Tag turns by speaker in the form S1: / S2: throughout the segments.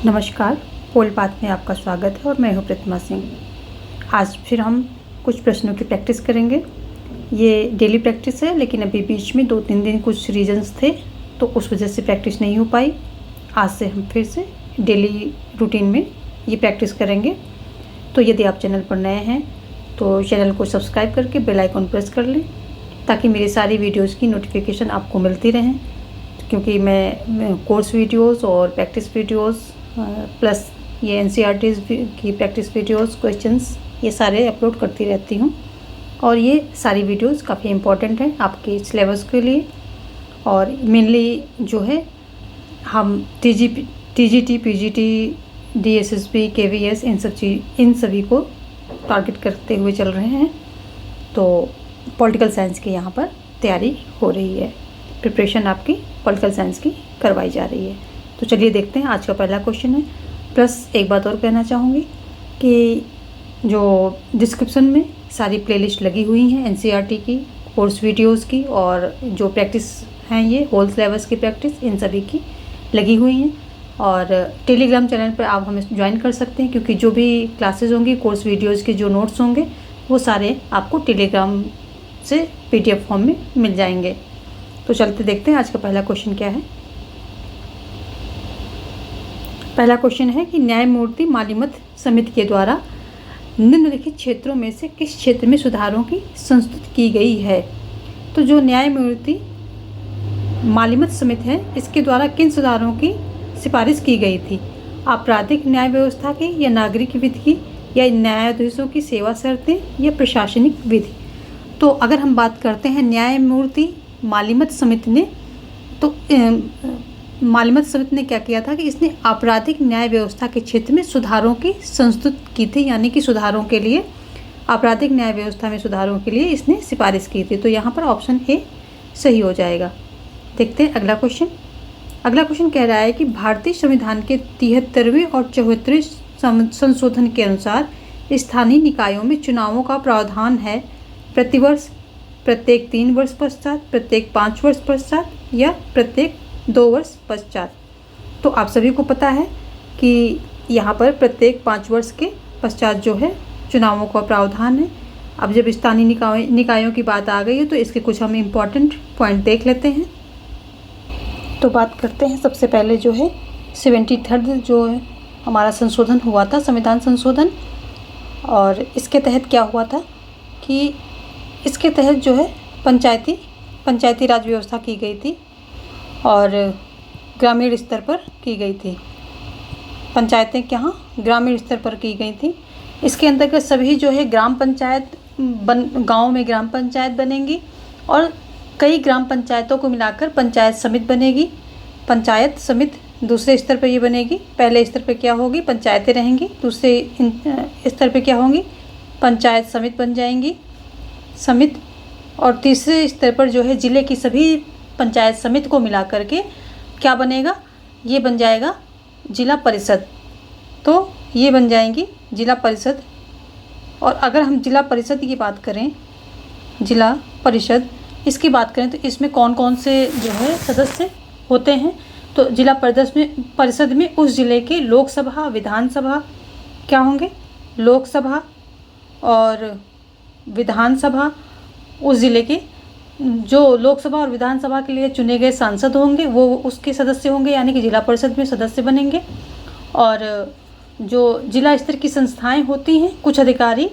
S1: नमस्कार, पोल पाथ में आपका स्वागत है और मैं हूं प्रतिमा सिंह। आज फिर हम कुछ प्रश्नों की प्रैक्टिस करेंगे। ये डेली प्रैक्टिस है, लेकिन अभी बीच में 2-3 दिन कुछ रीजंस थे तो उस वजह से प्रैक्टिस नहीं हो पाई। आज से हम फिर से डेली रूटीन में ये प्रैक्टिस करेंगे। तो यदि आप चैनल पर नए हैं तो चैनल को सब्सक्राइब करके बेल आइकन प्रेस कर लें ताकि मेरी सारी वीडियोज़ की नोटिफिकेशन आपको मिलती रहें, क्योंकि मैं कोर्स वीडियोस और प्रैक्टिस वीडियोस प्लस ये NCERT की प्रैक्टिस वीडियोस, क्वेश्चंस, ये सारे अपलोड करती रहती हूँ। और ये सारी वीडियोस काफ़ी इम्पोर्टेंट हैं आपके सिलेबस के लिए। और मेनली जो है हम TGT, PGT, DSSB, KVS इन सभी को टारगेट करते हुए चल रहे हैं। तो पॉलिटिकल साइंस की यहाँ पर तैयारी हो रही है, प्रिपरेशन आपकी पॉलिटिकल साइंस की करवाई जा रही है। तो चलिए देखते हैं। आज का पहला क्वेश्चन है। प्लस एक बात और कहना चाहूँगी कि जो डिस्क्रिप्शन में सारी प्लेलिस्ट लगी हुई हैं NCERT की, कोर्स वीडियोस की, और जो प्रैक्टिस हैं ये होल सिलेबस की प्रैक्टिस, इन सभी की लगी हुई हैं। और टेलीग्राम चैनल पर आप हमें ज्वाइन कर सकते हैं, क्योंकि जो भी क्लासेस होंगी, कोर्स वीडियोज़ के जो नोट्स होंगे वो सारे आपको टेलीग्राम से PDF फॉर्म में मिल जाएंगे। तो चलते देखते हैं आज का पहला क्वेश्चन क्या है। पहला क्वेश्चन है कि न्यायमूर्ति मालिमत समिति के द्वारा निम्नलिखित क्षेत्रों में से किस क्षेत्र में सुधारों की संस्तुति की गई है। तो जो न्यायमूर्ति मालिमत समिति है, इसके द्वारा किन सुधारों की सिफारिश की गई थी? आपराधिक न्याय व्यवस्था की, या नागरिक विधि की, या न्यायाधीशों की सेवा शर्तें, या प्रशासनिक विधि? तो अगर हम बात करते हैं न्यायमूर्ति मालिमत समिति ने, तो मालिमत समिति ने क्या किया था कि इसने आपराधिक न्याय व्यवस्था के क्षेत्र में सुधारों की संस्तुति की थी, यानी कि सुधारों के लिए, आपराधिक न्याय व्यवस्था में सुधारों के लिए इसने सिफारिश की थी। तो यहाँ पर ऑप्शन ए सही हो जाएगा। देखते हैं अगला क्वेश्चन। अगला क्वेश्चन कह रहा है कि भारतीय संविधान के 73वें और 74वें संशोधन के अनुसार स्थानीय निकायों में चुनावों का प्रावधान है प्रतिवर्ष, प्रत्येक 3 वर्ष पश्चात, प्रत्येक 5 वर्ष पश्चात, या प्रत्येक 2 वर्ष पश्चात। तो आप सभी को पता है कि यहाँ पर प्रत्येक 5 वर्ष के पश्चात जो है चुनावों का प्रावधान है। अब जब स्थानीय निकायों की बात आ गई है तो इसके कुछ हम इम्पॉर्टेंट पॉइंट देख लेते हैं। तो बात करते हैं सबसे पहले जो है 73rd जो है हमारा संशोधन हुआ था, संविधान संशोधन। और इसके तहत क्या हुआ था कि इसके तहत जो है पंचायती राज व्यवस्था की गई थी और ग्रामीण स्तर पर की गई थी। पंचायतें कहाँ? ग्रामीण स्तर पर की गई थी। इसके अंतर्गत सभी जो है ग्राम पंचायत गाँव में ग्राम पंचायत बनेंगी, और कई ग्राम पंचायतों को मिलाकर पंचायत समिति बनेगी। पंचायत समिति दूसरे स्तर पर ये बनेगी। पहले स्तर पर क्या होगी? पंचायतें रहेंगी। दूसरे स्तर पर क्या होंगी? पंचायत समिति बन जाएंगी, समिति। और तीसरे स्तर पर जो है ज़िले की सभी पंचायत समिति को मिला करके क्या बनेगा? ये बन जाएगा जिला परिषद। तो ये बन जाएंगी जिला परिषद। और अगर हम जिला परिषद की बात करें, जिला परिषद इसकी बात करें तो इसमें कौन कौन से जो है सदस्य होते हैं? तो जिला परिषद में उस ज़िले के लोकसभा, विधानसभा क्या होंगे? लोकसभा और विधानसभा, उस ज़िले के जो लोकसभा और विधानसभा के लिए चुने गए सांसद होंगे वो उसके सदस्य होंगे, यानी कि जिला परिषद में सदस्य बनेंगे। और जो जिला स्तर की संस्थाएं होती हैं, कुछ अधिकारी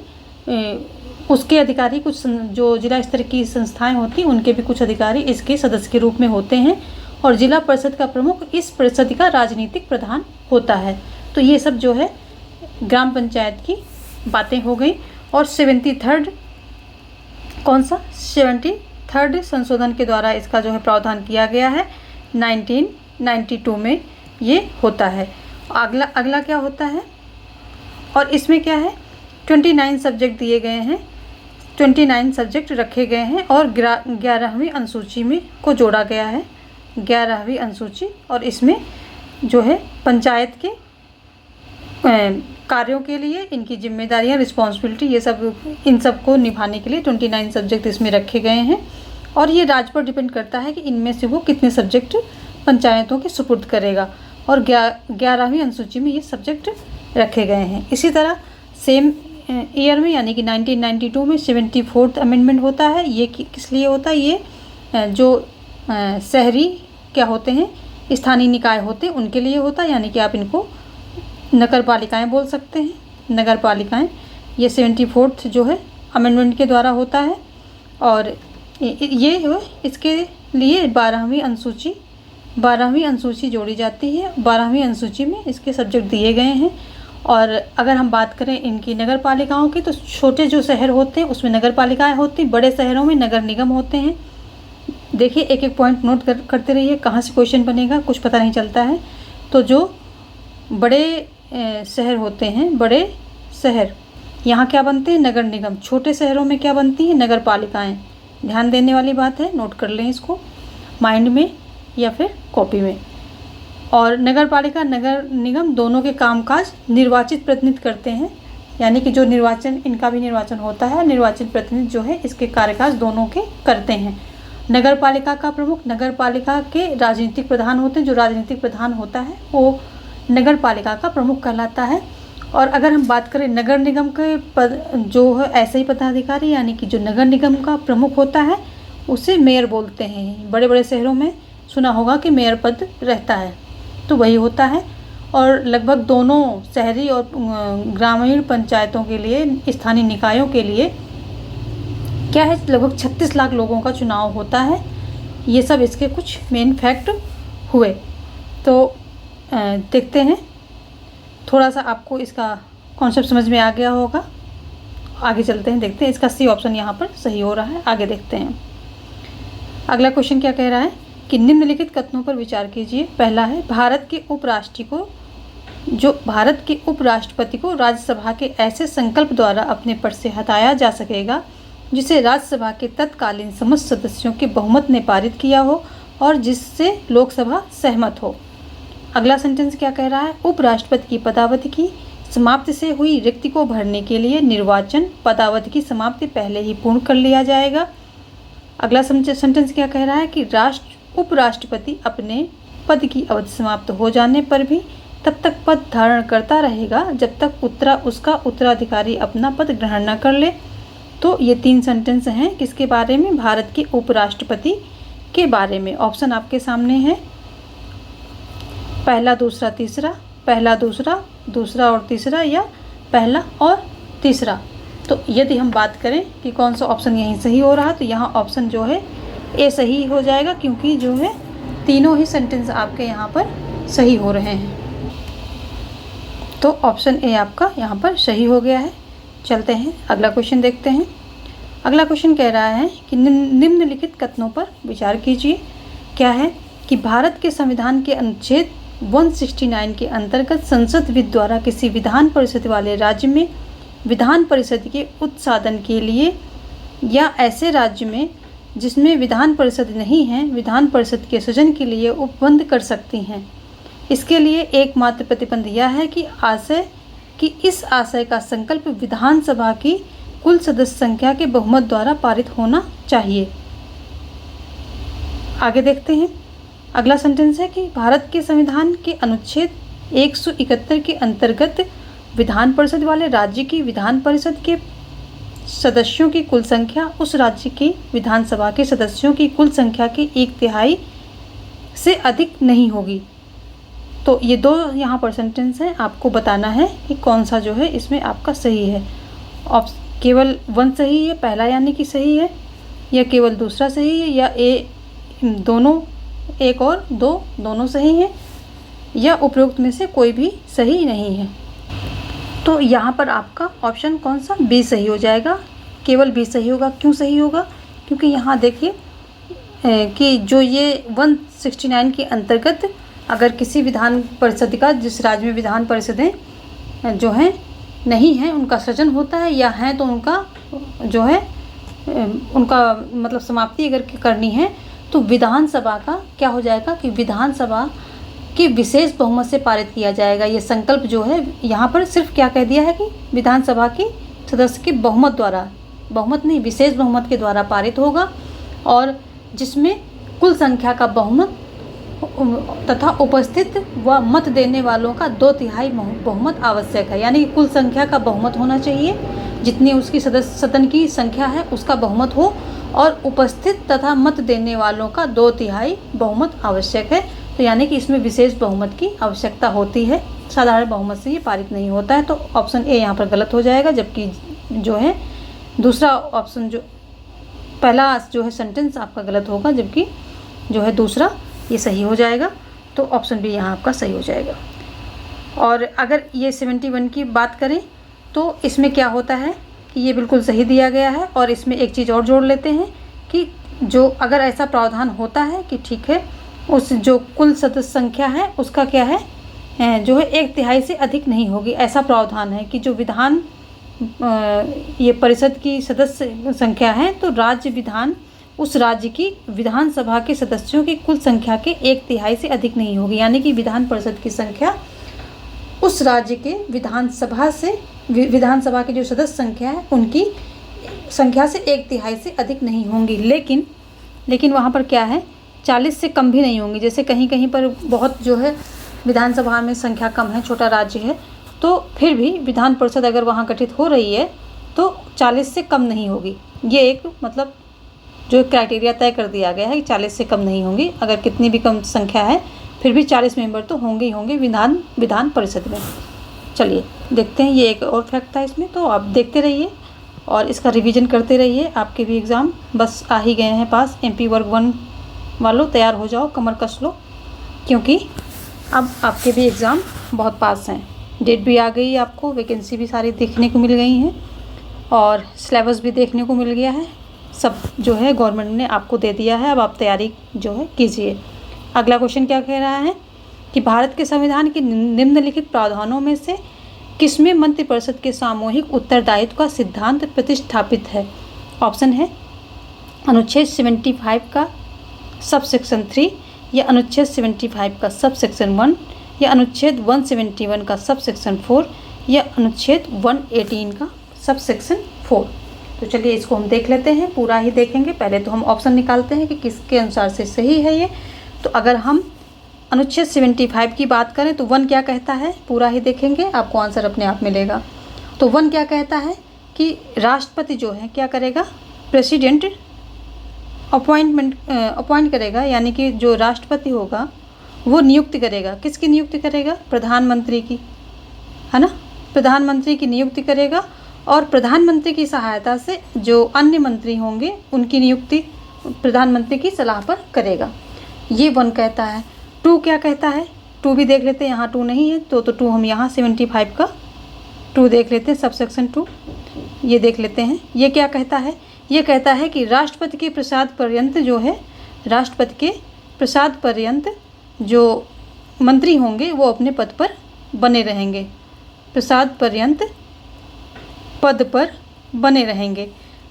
S1: उसके अधिकारी, कुछ जो जिला स्तर की संस्थाएं होती हैं उनके भी कुछ अधिकारी इसके सदस्य के रूप में होते हैं। और जिला परिषद का प्रमुख इस परिषद का राजनीतिक प्रधान होता है। तो ये सब जो है ग्राम पंचायत की बातें हो गई। और 73rd कौन सा? 73rd संशोधन के द्वारा इसका जो है प्रावधान किया गया है। 1992 में ये होता है। अगला क्या होता है? और इसमें क्या है? 29 सब्जेक्ट दिए गए हैं, 29 सब्जेक्ट रखे गए हैं, और 11वीं अनुसूची में को जोड़ा गया है, 11वीं अनुसूची। और इसमें जो है पंचायत के कार्यों के लिए इनकी जिम्मेदारियां, रिस्पॉन्सिबिलिटी, ये सब, इन सब को निभाने के लिए 29 सब्जेक्ट इसमें रखे गए हैं। और ये राज्य पर डिपेंड करता है कि इनमें से वो कितने सब्जेक्ट पंचायतों के सुपुर्द करेगा। और 11वीं अनुसूची में ये सब्जेक्ट रखे गए हैं। इसी तरह सेम ईयर में यानी कि 1992 में 74th अमेंडमेंट होता है। ये किस लिए होता है? ये जो शहरी क्या होते हैं, स्थानीय निकाय होते हैं, उनके लिए होता है, यानी कि आप इनको नगर पालिकाएँ बोल सकते हैं, नगर पालिकाएँ। ये 74th जो है अमेंडमेंट के द्वारा होता है। और ये जो है इसके लिए 12वीं अनुसूची जोड़ी जाती है। 12वीं अनुसूची में इसके सब्जेक्ट दिए गए हैं। और अगर हम बात करें इनकी नगर पालिकाओं की, तो छोटे जो शहर होते हैं उसमें नगर पालिकाएँ होती हैं, बड़े शहरों में नगर निगम होते हैं। देखिए एक एक पॉइंट नोट करते रहिए, कहाँ से क्वेश्चन बनेगा कुछ पता नहीं चलता है। तो जो बड़े शहर होते हैं, बड़े शहर, यहाँ क्या बनते हैं? नगर निगम। छोटे शहरों में क्या बनती हैं? नगर पालिकाएँ। ध्यान देने वाली बात है, नोट कर लें इसको माइंड में या फिर कॉपी में। और नगर पालिका, नगर निगम दोनों के कामकाज निर्वाचित प्रतिनिधि करते हैं, यानी कि जो निर्वाचन, इनका भी निर्वाचन होता है, निर्वाचित प्रतिनिधि जो है इसके कार्यकाज दोनों के करते हैं। नगर पालिका का प्रमुख, नगर पालिका के राजनीतिक प्रधान होते हैं, जो राजनीतिक प्रधान होता है वो नगर पालिका का प्रमुख कहलाता है। और अगर हम बात करें नगर निगम के पद, जो है ऐसे ही पदाधिकारी, यानी कि जो नगर निगम का प्रमुख होता है उसे मेयर बोलते हैं। बड़े बड़े शहरों में सुना होगा कि मेयर पद रहता है, तो वही होता है। और लगभग दोनों शहरी और ग्रामीण पंचायतों के लिए, स्थानीय निकायों के लिए क्या है, लगभग 36 लाख लोगों का चुनाव होता है। ये सब इसके कुछ मेन फैक्ट हुए। तो देखते हैं, थोड़ा सा आपको इसका कॉन्सेप्ट समझ में आ गया होगा। आगे चलते हैं, देखते हैं। इसका सी ऑप्शन यहाँ पर सही हो रहा है। आगे देखते हैं। अगला क्वेश्चन क्या कह रहा है कि निम्नलिखित कथनों पर विचार कीजिए। पहला है, भारत के उपराष्ट्रपति को राज्यसभा के ऐसे संकल्प द्वारा अपने पद से हटाया जा सकेगा जिसे राज्यसभा के तत्कालीन समस्त सदस्यों के बहुमत ने पारित किया हो और जिससे लोकसभा सहमत हो। अगला सेंटेंस क्या कह रहा है? उपराष्ट्रपति की पदावधि की समाप्ति से हुई रिक्ति को भरने के लिए निर्वाचन पदावधि की समाप्ति पहले ही पूर्ण कर लिया जाएगा। अगला सेंटेंस क्या कह रहा है कि उपराष्ट्रपति अपने पद की अवधि समाप्त हो जाने पर भी तब तक पद धारण करता रहेगा जब तक उसका उत्तराधिकारी अपना पद ग्रहण न कर ले। तो ये 3 सेंटेंस हैं किसके बारे में? भारत के उपराष्ट्रपति के बारे में। ऑप्शन आपके सामने है, पहला दूसरा तीसरा, पहला दूसरा, दूसरा और तीसरा, या पहला और तीसरा। तो यदि हम बात करें कि कौन सा ऑप्शन यहीं सही हो रहा है, तो यहाँ ऑप्शन जो है ए सही हो जाएगा, क्योंकि जो है तीनों ही सेंटेंस आपके यहाँ पर सही हो रहे हैं। तो ऑप्शन ए आपका यहाँ पर सही हो गया है। चलते हैं, अगला क्वेश्चन देखते हैं। अगला क्वेश्चन कह रहा है कि निम्नलिखित कथनों पर विचार कीजिए। क्या है कि भारत के संविधान के अनुच्छेद 169 के अंतर्गत संसद विधि द्वारा किसी विधान परिषद वाले राज्य में विधान परिषद के उत्साधन के लिए या ऐसे राज्य में जिसमें विधान परिषद नहीं है, विधान परिषद के सृजन के लिए उपबंध कर सकती हैं। इसके लिए एकमात्र प्रतिबंध यह है कि इस आशय का संकल्प विधानसभा की कुल सदस्य संख्या के बहुमत द्वारा पारित होना चाहिए। आगे देखते हैं। अगला सेंटेंस है कि भारत के संविधान के अनुच्छेद 171 के अंतर्गत विधान परिषद वाले राज्य की विधान परिषद के सदस्यों की कुल संख्या उस राज्य की विधानसभा के सदस्यों की कुल संख्या की 1/3 से अधिक नहीं होगी। तो ये 2 यहाँ पर सेंटेंस हैं, आपको बताना है कि कौन सा जो है इसमें आपका सही है। केवल 1 सही है, पहला यानी कि सही है, या केवल दूसरा सही है, या दोनों 1 और 2 दोनों सही हैं, या उपरोक्त में से कोई भी सही नहीं है। तो यहाँ पर आपका ऑप्शन कौन सा? बी सही हो जाएगा। केवल बी सही होगा। क्यों सही होगा? क्योंकि यहाँ देखिए कि जो ये 169 के अंतर्गत अगर किसी विधान परिषद का, जिस राज्य में विधान परिषदें जो हैं नहीं हैं, उनका सृजन होता है, या हैं तो उनका जो है उनका मतलब समाप्ति अगर करनी है, तो विधानसभा का क्या हो जाएगा कि विधानसभा की विशेष बहुमत से पारित किया जाएगा। ये संकल्प जो है यहाँ पर सिर्फ क्या कह दिया है कि विधानसभा की सदस्य के बहुमत द्वारा, बहुमत नहीं विशेष बहुमत के द्वारा पारित होगा, और जिसमें कुल संख्या का बहुमत तथा उपस्थित व मत देने वालों का 2/3 बहुमत आवश्यक है। यानी कुल संख्या का बहुमत होना चाहिए, जितनी उसकी सदन की संख्या है उसका बहुमत हो, और उपस्थित तथा मत देने वालों का 2/3 बहुमत आवश्यक है। तो यानी कि इसमें विशेष बहुमत की आवश्यकता होती है, साधारण बहुमत से ये पारित नहीं होता है। तो ऑप्शन ए यहाँ पर गलत हो जाएगा, जबकि जो है दूसरा ऑप्शन, जो पहला जो है सेंटेंस आपका गलत होगा, जबकि जो है दूसरा ये सही हो जाएगा। तो ऑप्शन बी यहाँ आपका सही हो जाएगा। और अगर ये 71 की बात करें तो इसमें क्या होता है कि ये बिल्कुल सही दिया गया है। और इसमें एक चीज़ और जोड़ लेते हैं कि जो अगर ऐसा प्रावधान होता है कि ठीक है, उस जो कुल सदस्य संख्या है उसका क्या है, जो है 1/3 से अधिक नहीं होगी। ऐसा प्रावधान है कि जो विधान ये परिषद की सदस्य संख्या है, तो राज्य विधान उस राज्य की विधानसभा के सदस्यों की कुल संख्या के 1/3 से अधिक नहीं होगी। यानी कि विधान परिषद की संख्या उस राज्य के विधानसभा के जो सदस्य संख्या है उनकी संख्या से 1/3 से अधिक नहीं होंगी। लेकिन वहाँ पर क्या है, 40 से कम भी नहीं होंगी। जैसे कहीं कहीं पर बहुत जो है विधानसभा में संख्या कम है, छोटा राज्य है, तो फिर भी विधान परिषद अगर वहाँ गठित हो रही है तो 40 से कम नहीं होगी। ये एक मतलब जो क्राइटेरिया तय कर दिया गया है कि 40 से कम नहीं होंगी। अगर कितनी भी कम संख्या है फिर भी 40 मेंबर तो होंगे ही होंगे विधान परिषद में। चलिए देखते हैं, ये एक और फैक्ट था इसमें, तो आप देखते रहिए और इसका रिवीजन करते रहिए। आपके भी एग्ज़ाम बस आ ही गए हैं पास। MP वर्ग 1 वालों तैयार हो जाओ, कमर कस लो, क्योंकि अब आपके भी एग्ज़ाम बहुत पास हैं। डेट भी आ गई, आपको वैकेंसी भी सारी देखने को मिल गई हैं और सिलेबस भी देखने को मिल गया है। सब जो है गवर्नमेंट ने आपको दे दिया है। अब आप तैयारी जो है कीजिए। अगला क्वेश्चन क्या कह रहा है कि भारत के संविधान के निम्नलिखित प्रावधानों में से किसमें मंत्रिपरिषद के सामूहिक उत्तरदायित्व का सिद्धांत प्रतिष्ठापित है। ऑप्शन है अनुच्छेद 75 का सब सेक्शन 3, या अनुच्छेद 75 का सब सेक्शन 1, या अनुच्छेद 171 का सब सेक्शन 4, या अनुच्छेद 118 का सब सेक्शन 4। तो चलिए इसको हम देख लेते हैं, पूरा ही देखेंगे। पहले तो हम ऑप्शन निकालते हैं कि किसके अनुसार से सही है ये। तो अगर हम अनुच्छेद 75 की बात करें तो 1 क्या कहता है, पूरा ही देखेंगे, आपको आंसर अपने आप मिलेगा। तो 1 क्या कहता है कि राष्ट्रपति जो है क्या करेगा, प्रेसिडेंट अपॉइंट करेगा। यानी कि जो राष्ट्रपति होगा वो नियुक्ति करेगा। किसकी नियुक्ति करेगा, प्रधानमंत्री की, है ना, प्रधानमंत्री की नियुक्ति करेगा। और प्रधानमंत्री की सहायता से जो अन्य मंत्री होंगे उनकी नियुक्ति प्रधानमंत्री की सलाह पर करेगा। ये 1 कहता है। 2 क्या कहता है, 2 भी देख लेते हैं। यहाँ 2 नहीं है तो 2 हम यहाँ 75 का 2 देख लेते हैं, सब सेक्शन 2 ये देख लेते हैं। ये क्या कहता है, ये कहता है कि राष्ट्रपति के प्रसाद पर्यंत जो है, राष्ट्रपति के प्रसाद पर्यंत जो मंत्री होंगे वो अपने पद पर बने रहेंगे, प्रसाद पर्यंत पद पर बने रहेंगे।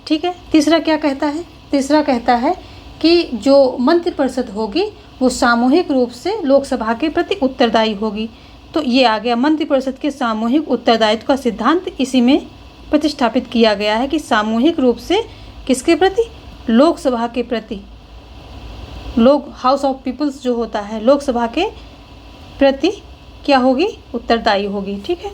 S1: ठीक है। तीसरा क्या कहता है, तीसरा कहता है कि जो मंत्रिपरिषद होगी वो सामूहिक रूप से लोकसभा के प्रति उत्तरदायी होगी। तो ये आ गया मंत्रिपरिषद के सामूहिक उत्तरदायित्व का सिद्धांत, इसी में प्रतिष्ठापित किया गया है कि सामूहिक रूप से किसके प्रति, लोकसभा के प्रति, हाउस ऑफ पीपल्स जो होता है लोकसभा के प्रति क्या होगी, उत्तरदायी होगी। ठीक है,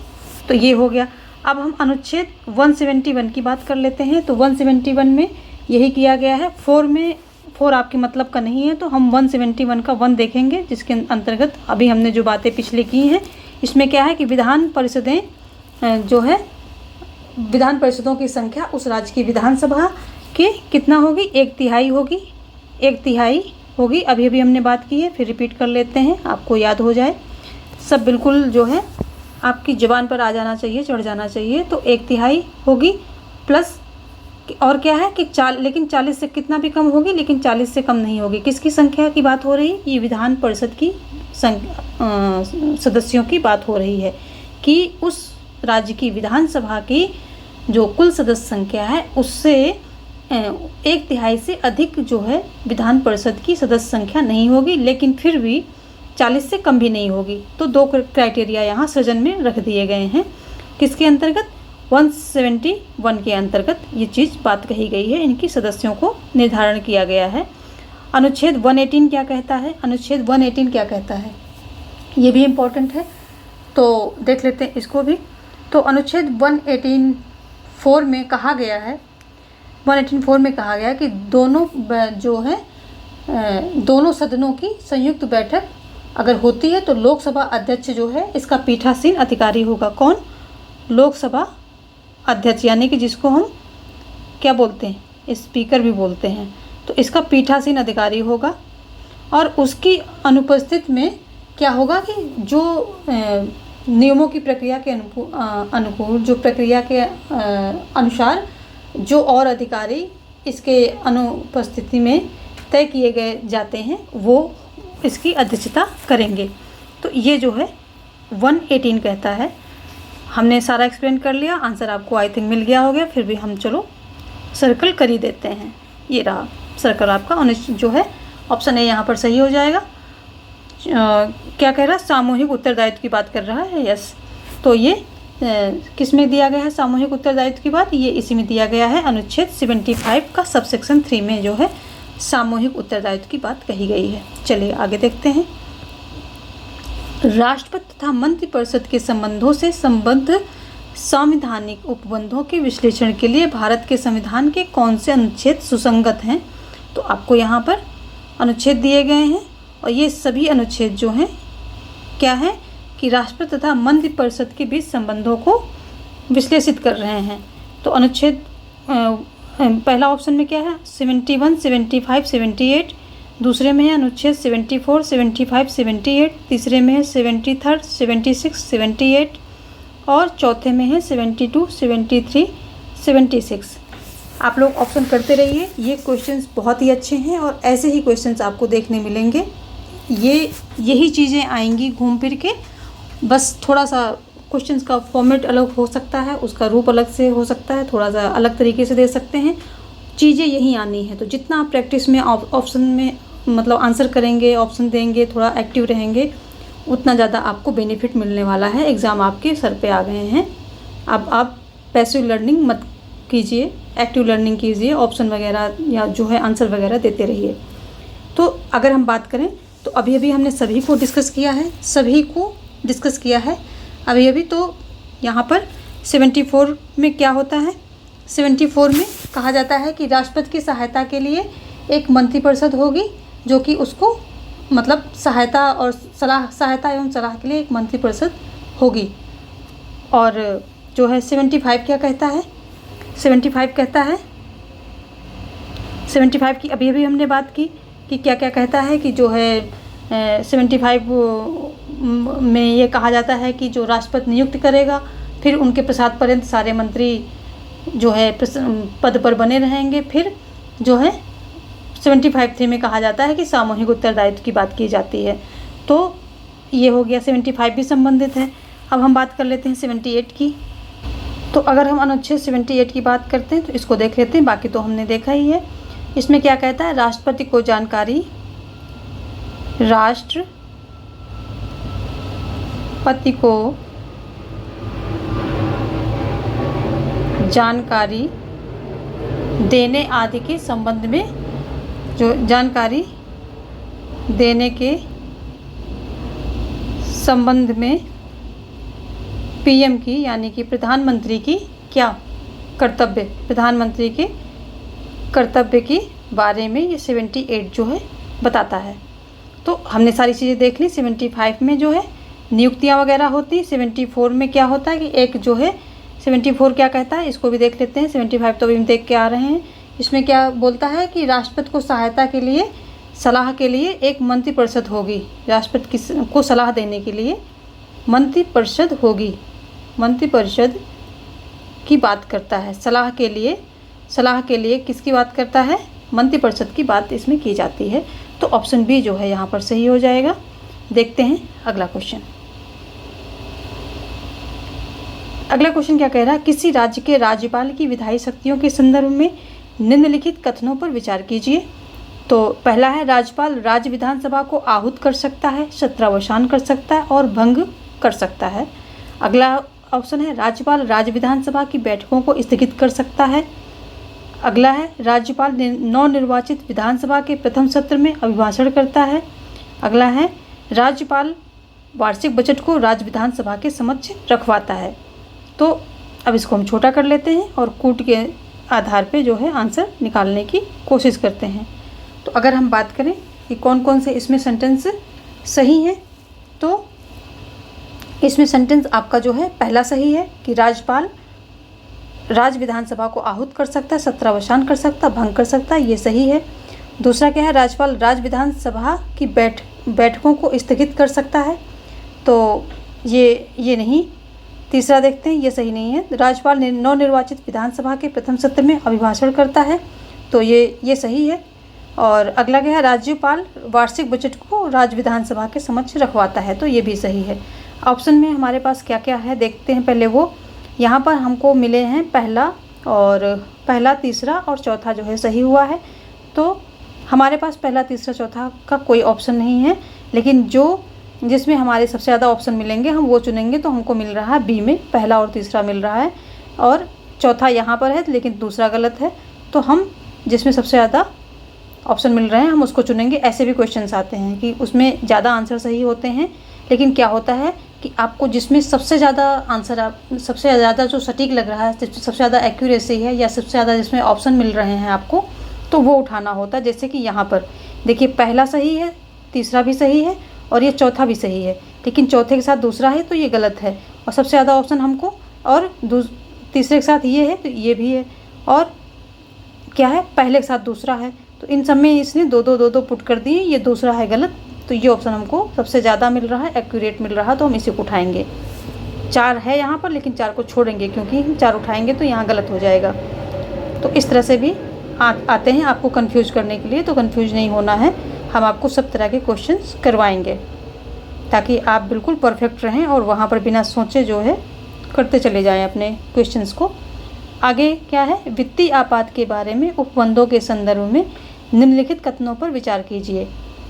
S1: तो ये हो गया। अब हम अनुच्छेद 171 की बात कर लेते हैं। तो 171 में यही किया गया है। 4 आपके मतलब का नहीं है, तो हम 171 का 1 देखेंगे, जिसके अंतर्गत अभी हमने जो बातें पिछले की हैं। इसमें क्या है कि विधान परिषदें जो है, विधान परिषदों की संख्या उस राज्य की विधानसभा के कितना होगी, 1/3 होगी, 1/3 होगी। अभी हमने बात की है, फिर रिपीट कर लेते हैं, आपको याद हो जाए। सब बिल्कुल जो है आपकी ज़ुबान पर आ जाना चाहिए, चढ़ जाना चाहिए। तो 1/3 होगी प्लस और क्या है कि लेकिन 40 से कितना भी कम होगी, लेकिन 40 से कम नहीं होगी। किसकी संख्या की बात हो रही है, ये विधान परिषद की सदस्यों की बात हो रही है कि उस राज्य की विधानसभा की जो कुल सदस्य संख्या है उससे 1/3 से अधिक जो है विधान परिषद की सदस्य संख्या नहीं होगी, लेकिन फिर भी 40 से कम भी नहीं होगी। तो 2 क्राइटेरिया यहाँ सृजन में रख दिए गए हैं। किसके अंतर्गत, 171 के अंतर्गत ये चीज़ बात कही गई है, इनकी सदस्यों को निर्धारण किया गया है। अनुच्छेद 118 क्या कहता है, अनुच्छेद 118 क्या कहता है, ये भी इम्पोर्टेंट है, तो देख लेते हैं इसको भी। तो अनुच्छेद 118(4) में कहा गया है, 118(4) में कहा गया है कि दोनों जो है दोनों सदनों की संयुक्त बैठक अगर होती है तो लोकसभा अध्यक्ष जो है इसका पीठासीन अधिकारी होगा। कौन? लोकसभा अध्यक्ष, यानी कि जिसको हम क्या बोलते हैं, स्पीकर भी बोलते हैं। तो इसका पीठासीन अधिकारी होगा और उसकी अनुपस्थित में क्या होगा कि जो नियमों की प्रक्रिया के अनुकूल, जो प्रक्रिया के अनुसार जो और अधिकारी इसके अनुपस्थिति में तय किए गए जाते हैं वो इसकी अध्यक्षता करेंगे। तो ये जो है 118 कहता है। हमने सारा एक्सप्लेन कर लिया, आंसर आपको आई थिंक मिल गया होगा। फिर भी हम चलो सर्कल कर ही देते हैं। ये रहा सर्कल आपका, जो है ऑप्शन ए यहाँ पर सही हो जाएगा। क्या कह रहा है? सामूहिक उत्तरदायित्व की बात कर रहा है। यस, तो ये किस में दिया गया है सामूहिक उत्तरदायित्व की बात? ये इसी में दिया गया है, अनुच्छेद 75 का सबसेक्शन 3 में जो है सामूहिक उत्तरदायित्व की बात कही गई है। चलिए आगे देखते हैं। राष्ट्रपति तथा मंत्रिपरिषद के संबंधों से संबद्ध संवैधानिक उपबंधों के विश्लेषण के लिए भारत के संविधान के कौन से अनुच्छेद सुसंगत हैं? तो आपको यहाँ पर अनुच्छेद दिए गए हैं और ये सभी अनुच्छेद जो हैं क्या है कि राष्ट्रपति तथा मंत्रिपरिषद के बीच संबंधों को विश्लेषित कर रहे हैं। तो अनुच्छेद पहला ऑप्शन में क्या है? 71, 75, 78। दूसरे में है अनुच्छेद 74, 75, 78। तीसरे में है 73, 76, 78 और चौथे में है 72, 73, 76। आप लोग ऑप्शन करते रहिए। ये क्वेश्चंस बहुत ही अच्छे हैं और ऐसे ही क्वेश्चंस आपको देखने मिलेंगे। यही चीज़ें आएंगी घूम फिर के, बस थोड़ा सा क्वेश्चंस का फॉर्मेट अलग हो सकता है, उसका रूप अलग से हो सकता है, थोड़ा सा अलग तरीके से दे सकते हैं। चीज़ें यही आनी है। तो जितना आप प्रैक्टिस में ऑप्शन में मतलब आंसर करेंगे, ऑप्शन देंगे, थोड़ा एक्टिव रहेंगे, उतना ज़्यादा आपको बेनिफिट मिलने वाला है। एग्ज़ाम आपके सर पे आ गए हैं। अब आप पैसिव लर्निंग मत कीजिए, एक्टिव लर्निंग कीजिए। ऑप्शन वगैरह या जो है आंसर वगैरह देते रहिए। तो अगर हम बात करें तो अभी हमने सभी को डिस्कस किया है अभी तो यहाँ पर 74 में क्या होता है? 74 में कहा जाता है कि राष्ट्रपति की सहायता के लिए एक मंत्रिपरिषद होगी जो कि उसको मतलब सहायता एवं सलाह के लिए एक मंत्रिपरिषद होगी। और जो है 75 क्या कहता है? 75 कहता है, 75 की अभी हमने बात की कि क्या क्या कहता है कि जो है 75 में ये कहा जाता है कि जो राष्ट्रपति नियुक्त करेगा, फिर उनके प्रसाद पर्यंत सारे मंत्री जो है पद पर बने रहेंगे। फिर जो है 75(3) में कहा जाता है कि सामूहिक उत्तरदायित्व की बात की जाती है। तो ये हो गया, 75 भी संबंधित है। अब हम बात कर लेते हैं 78 की। तो अगर हम अनुच्छेद 78 की बात करते हैं तो इसको देख लेते हैं, बाकी तो हमने देखा ही है। इसमें क्या कहता है? राष्ट्रपति को जानकारी देने आदि के संबंध में, जो जानकारी देने के संबंध में पीएम की यानी कि प्रधानमंत्री की क्या कर्तव्य, प्रधानमंत्री के कर्तव्य के बारे में ये 78 जो है बताता है। तो हमने सारी चीज़ें देख ली। 75 में जो है नियुक्तियां वगैरह होती। 74 में क्या होता है कि एक जो है 74 क्या कहता है, इसको भी देख लेते हैं। 75 तो अभी हम देख के आ रहे हैं। इसमें क्या बोलता है कि राष्ट्रपति को सहायता के लिए, सलाह के लिए एक मंत्रिपरिषद होगी। राष्ट्रपति को सलाह देने के लिए मंत्रिपरिषद होगी। मंत्रिपरिषद की बात करता है। सलाह के लिए किसकी बात करता है? मंत्रिपरिषद की बात इसमें की जाती है। तो ऑप्शन बी जो है यहाँ पर सही हो जाएगा। देखते हैं अगला क्वेश्चन। अगला क्वेश्चन क्या कह रहा है? किसी राज्य के राज्यपाल की विधायी शक्तियों के संदर्भ में निम्नलिखित कथनों पर विचार कीजिए। तो पहला है, राज्यपाल राज्य विधानसभा को आहूत कर सकता है, सत्रावसान कर सकता है और भंग कर सकता है। अगला ऑप्शन है, राज्यपाल राज्य विधानसभा की बैठकों को स्थगित कर सकता है। अगला है राज्यपाल नवनिर्वाचित विधानसभा के प्रथम सत्र में अभिभाषण करता है। अगला है राज्यपाल वार्षिक बजट को राज्य विधानसभा के समक्ष रखवाता है। तो अब इसको हम छोटा कर लेते हैं और कूट के आधार पे जो है आंसर निकालने की कोशिश करते हैं। तो अगर हम बात करें कि कौन कौन से इसमें सेंटेंस सही हैं, तो इसमें सेंटेंस आपका जो है पहला सही है कि राज्यपाल राज्य विधानसभा को आहूत कर सकता है, सत्रावसान कर सकता, भंग कर सकता है, ये सही है। दूसरा क्या है, राज्यपाल राज्य विधानसभा की बैठकों को स्थगित कर सकता है, तो ये नहीं। तीसरा देखते हैं, ये सही नहीं है। राज्यपाल नवनिर्वाचित विधानसभा के प्रथम सत्र में अभिभाषण करता है, तो ये सही है। और अगला क्या है, राज्यपाल वार्षिक बजट को राज्य विधानसभा के समक्ष रखवाता है, तो ये भी सही है। ऑप्शन में हमारे पास क्या क्या है देखते हैं पहले। वो यहाँ पर हमको मिले हैं पहला, तीसरा और चौथा जो है सही हुआ है। तो हमारे पास पहला, तीसरा, चौथा का कोई ऑप्शन नहीं है, लेकिन जिसमें हमारे सबसे ज़्यादा ऑप्शन मिलेंगे हम वो चुनेंगे। तो हमको मिल रहा है बी में पहला और तीसरा मिल रहा है, और चौथा यहाँ पर है लेकिन दूसरा गलत है। तो हम जिसमें सबसे ज़्यादा ऑप्शन मिल रहे हैं हम उसको चुनेंगे। ऐसे भी क्वेश्चंस आते हैं कि उसमें ज़्यादा आंसर सही होते हैं, लेकिन क्या होता है कि आपको जिसमें सबसे ज़्यादा आंसर सबसे ज़्यादा जो सटीक लग रहा है, सबसे ज़्यादा एक्यूरेसी है, या सबसे ज़्यादा जिसमें ऑप्शन मिल रहे हैं आपको, तो वो उठाना होता है। जैसे कि यहाँ पर देखिए पहला सही है, तीसरा भी सही है और ये चौथा भी सही है, लेकिन चौथे के साथ दूसरा है तो ये गलत है। और सबसे ज़्यादा ऑप्शन हमको और तीसरे के साथ ये है तो ये भी है, और क्या है पहले के साथ दूसरा है, तो इन सब में इसने दो पुट कर दिए, ये दूसरा है गलत। तो ये ऑप्शन हमको सबसे ज़्यादा मिल रहा है, एक्यूरेट मिल रहा है, तो हम इसी को उठाएंगे। 4 है यहाँ पर, लेकिन 4 को छोड़ेंगे क्योंकि 4 उठाएंगे तो यहाँ गलत हो जाएगा। तो इस तरह से भी आते हैं आपको कंफ्यूज करने के लिए, तो कंफ्यूज नहीं होना है। हम आपको सब तरह के क्वेश्चंस करवाएंगे ताकि आप बिल्कुल परफेक्ट रहें और वहाँ पर बिना सोचे जो है करते चले जाएं अपने क्वेश्चंस को। आगे क्या है, वित्तीय आपात के बारे में उपबंधों के संदर्भ में निम्नलिखित कथनों पर विचार कीजिए।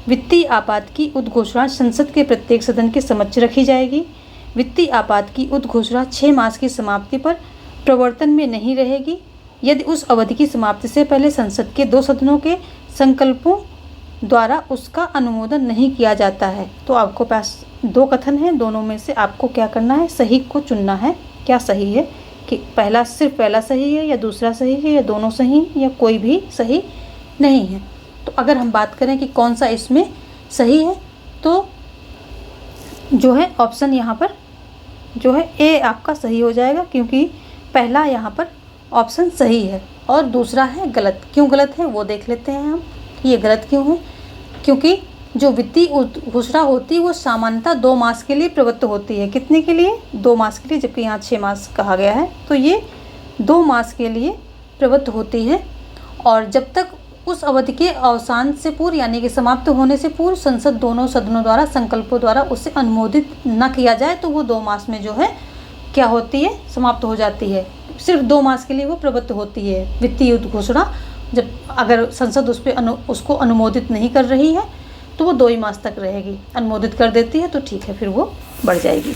S1: वित्तीय आपात की उद्घोषणा संसद के प्रत्येक सदन के समक्ष रखी जाएगी। वित्तीय आपात की उद्घोषणा 6 मास की समाप्ति पर प्रवर्तन में नहीं रहेगी यदि उस अवधि की समाप्ति से पहले संसद के 2 सदनों के संकल्पों द्वारा उसका अनुमोदन नहीं किया जाता है। तो आपको पास 2 कथन हैं, दोनों में से आपको क्या करना है, सही को चुनना है। क्या सही है कि सिर्फ पहला सही है, या दूसरा सही है, या दोनों सही, या कोई भी सही नहीं है। तो अगर हम बात करें कि कौन सा इसमें सही है, तो जो है ऑप्शन यहाँ पर जो है ए आपका सही हो जाएगा, क्योंकि पहला यहाँ पर ऑप्शन सही है और दूसरा है गलत। क्यों गलत है वो देख लेते हैं हम, ये गलत क्यों है। क्योंकि जो वित्तीय घोषणा होती है वो सामान्यतः 2 मास के लिए प्रवृत्त होती है। कितने के लिए, 2 मास के लिए, जबकि यहाँ 6 मास कहा गया है। तो ये 2 मास के लिए प्रवृत्त होती है, और जब तक उस अवधि के अवसान से पूर्व यानी कि समाप्त होने से पूर्व संसद दोनों सदनों द्वारा संकल्पों द्वारा उसे अनुमोदित न किया जाए तो वो 2 मास में जो है क्या होती है, समाप्त हो जाती है। सिर्फ 2 मास के लिए वो प्रवृत्त होती है वित्तीय घोषणा। जब अगर संसद उसको अनुमोदित नहीं कर रही है तो वो 2 ही मास तक रहेगी। अनुमोदित कर देती है तो ठीक है, फिर वो बढ़ जाएगी।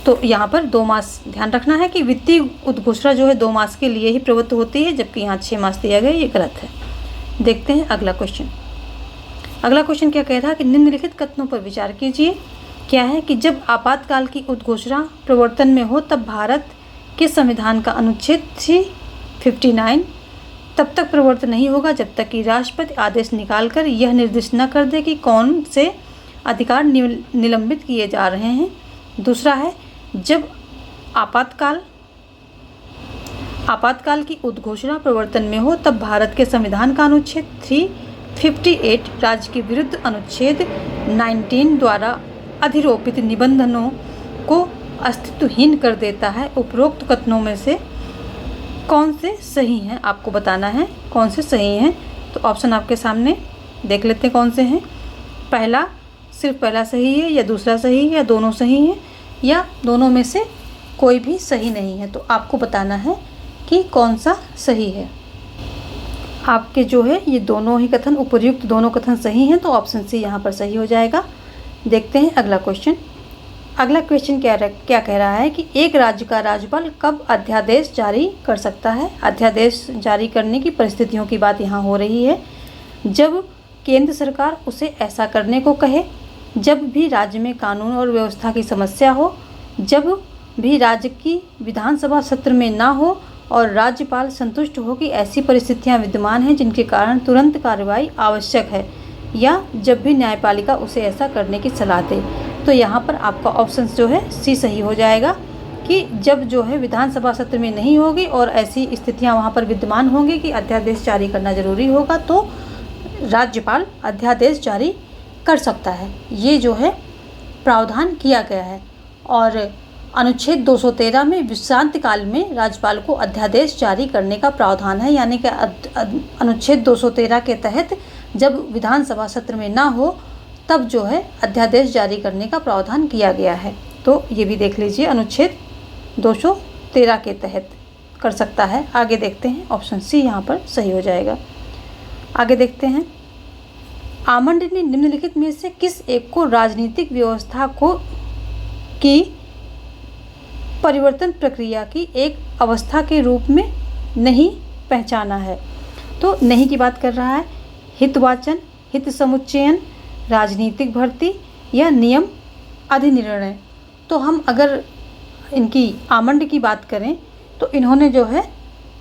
S1: तो यहाँ पर 2 मास ध्यान रखना है कि वित्तीय उद्घोषणा जो है 2 मास के लिए ही प्रवृत्त होती है, जबकि यहाँ 6 मास दिया गया, ये गलत है। देखते हैं अगला क्वेश्चन। अगला क्वेश्चन क्या कह रहा है कि निम्नलिखित कथनों पर विचार कीजिए। क्या है कि जब आपातकाल की उद्घोषणा प्रवर्तन में हो तब भारत के संविधान का अनुच्छेद 359 तब तक प्रवर्तन नहीं होगा जब तक कि राष्ट्रपति आदेश निकालकर यह निर्दिष्ट न कर दे कि कौन से अधिकार निलंबित किए जा रहे हैं। दूसरा है, जब आपातकाल की उद्घोषणा प्रवर्तन में हो तब भारत के संविधान का अनुच्छेद 358 राज्य के विरुद्ध अनुच्छेद 19 द्वारा अधिरोपित निबंधनों को अस्तित्वहीन कर देता है। उपरोक्त कथनों में से कौन से सही हैं, आपको बताना है कौन से सही हैं। तो ऑप्शन आपके सामने देख लेते हैं कौन से हैं। सिर्फ पहला सही है, या दूसरा सही है, या दोनों सही हैं, या दोनों में से कोई भी सही नहीं है। तो आपको बताना है कि कौन सा सही है। आपके जो है ये दोनों ही कथन, उपर्युक्त दोनों कथन सही हैं, तो ऑप्शन सी यहाँ पर सही हो जाएगा। देखते हैं अगला क्वेश्चन। अगला क्वेश्चन क्या कह रहा है कि एक राज्य का राज्यपाल कब अध्यादेश जारी कर सकता है। अध्यादेश जारी करने की परिस्थितियों की बात यहाँ हो रही है जब केंद्र सरकार उसे ऐसा करने को कहे, जब भी राज्य में कानून और व्यवस्था की समस्या हो, जब भी राज्य की विधानसभा सत्र में ना हो और राज्यपाल संतुष्ट हो कि ऐसी परिस्थितियां विद्यमान हैं जिनके कारण तुरंत कार्रवाई आवश्यक है, या जब भी न्यायपालिका उसे ऐसा करने की सलाह दे। तो यहाँ पर आपका ऑप्शन जो है सी सही हो जाएगा कि जब जो है विधानसभा सत्र में नहीं होगी और ऐसी स्थितियां वहाँ पर विद्यमान होंगी कि अध्यादेश जारी करना जरूरी होगा, तो राज्यपाल अध्यादेश जारी कर सकता है। ये जो है प्रावधान किया गया है। और अनुच्छेद 213 में विश्रांति काल में राज्यपाल को अध्यादेश जारी करने का प्रावधान है, यानी कि अनुच्छेद 213 के तहत जब विधानसभा सत्र में ना हो तब जो है अध्यादेश जारी करने का प्रावधान किया गया है। तो ये भी देख लीजिए, अनुच्छेद 213 के तहत कर सकता है। आगे देखते हैं, ऑप्शन सी यहाँ पर सही हो जाएगा। आगे देखते हैं, आमंड ने निम्नलिखित में से किस एक को राजनीतिक व्यवस्था की परिवर्तन प्रक्रिया की एक अवस्था के रूप में नहीं पहचाना है। तो नहीं की बात कर रहा है, हितवाचन, हित समुच्चयन, राजनीतिक भर्ती या नियम अधिनिर्णय। तो हम अगर इनकी आमंड की बात करें तो इन्होंने जो है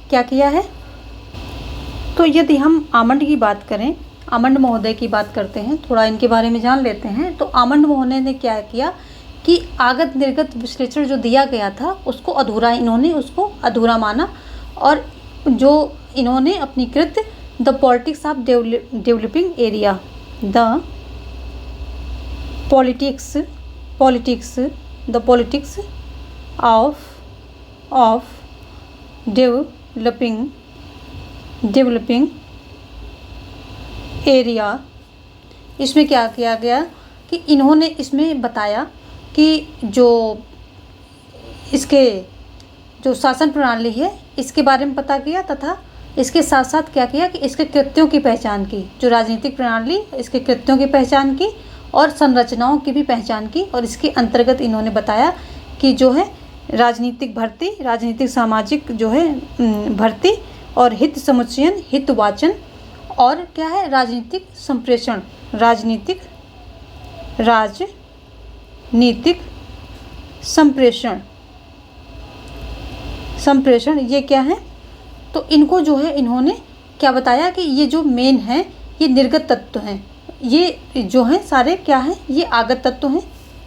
S1: क्या किया है, तो यदि हम आमंड की बात करें, आमंड महोदय की बात करते हैं, थोड़ा इनके बारे में जान लेते हैं। तो आमंड महोदय ने क्या किया कि आगत निर्गत विश्लेषण जो दिया गया था उसको अधूरा, इन्होंने उसको अधूरा माना और जो इन्होंने अपनी कृत the politics of developing area, the politics the politics of developing area, इसमें क्या किया गया कि इन्होंने इसमें बताया कि जो इसके जो शासन प्रणाली है इसके बारे में पता किया, तथा इसके साथ साथ क्या किया कि इसके कृत्यों की पहचान की, जो राजनीतिक प्रणाली इसके कृत्यों की पहचान की और संरचनाओं की भी पहचान की। और इसके अंतर्गत इन्होंने बताया कि जो है राजनीतिक भर्ती, राजनीतिक सामाजिक जो है भर्ती और हित समुच्चयन, हित वाचन और क्या है राजनीतिक संप्रेषण, राजनीतिक संप्रेषण ये क्या है। तो इनको जो है इन्होंने क्या बताया कि ये जो मेन है ये निर्गत तत्व हैं, ये जो हैं सारे क्या हैं, ये आगत तत्व हैं।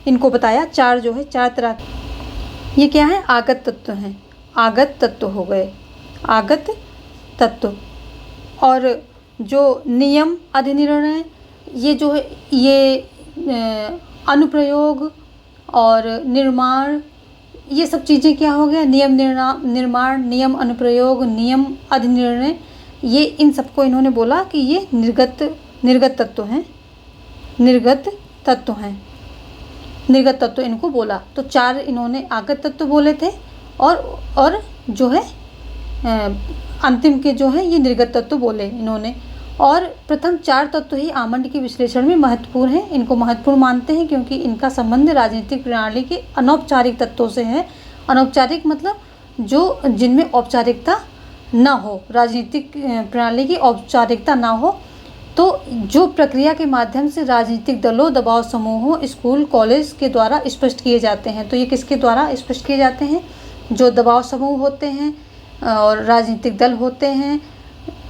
S1: इनको बताया चार जो है, चार तरह ये क्या है, आगत तत्व हैं, आगत तत्व हो गए, आगत तत्व। और जो नियम अधिनिर्णय ये जो है ये अनुप्रयोग और निर्माण, ये सब चीज़ें क्या हो गया, नियम निर्माण, नियम अनुप्रयोग, नियम अधिनिर्णय, ये इन सबको इन्होंने बोला कि ये निर्गत तत्व हैं, निर्गत तत्व इनको बोला। तो चार इन्होंने आगत तत्व बोले थे और जो है अंतिम के जो है ये निर्गत तत्व बोले इन्होंने। और प्रथम चार तत्व ही आमंड के विश्लेषण में महत्वपूर्ण हैं, इनको महत्वपूर्ण मानते हैं क्योंकि इनका संबंध राजनीतिक प्रणाली के अनौपचारिक तत्वों से है। अनौपचारिक मतलब जो जिनमें औपचारिकता ना हो, राजनीतिक प्रणाली की औपचारिकता ना हो, तो जो प्रक्रिया के माध्यम से राजनीतिक दलों, दबाव समूहों, स्कूल, कॉलेज के द्वारा स्पष्ट किए जाते हैं। तो ये किसके द्वारा स्पष्ट किए जाते हैं, जो दबाव समूह होते हैं और राजनीतिक दल होते हैं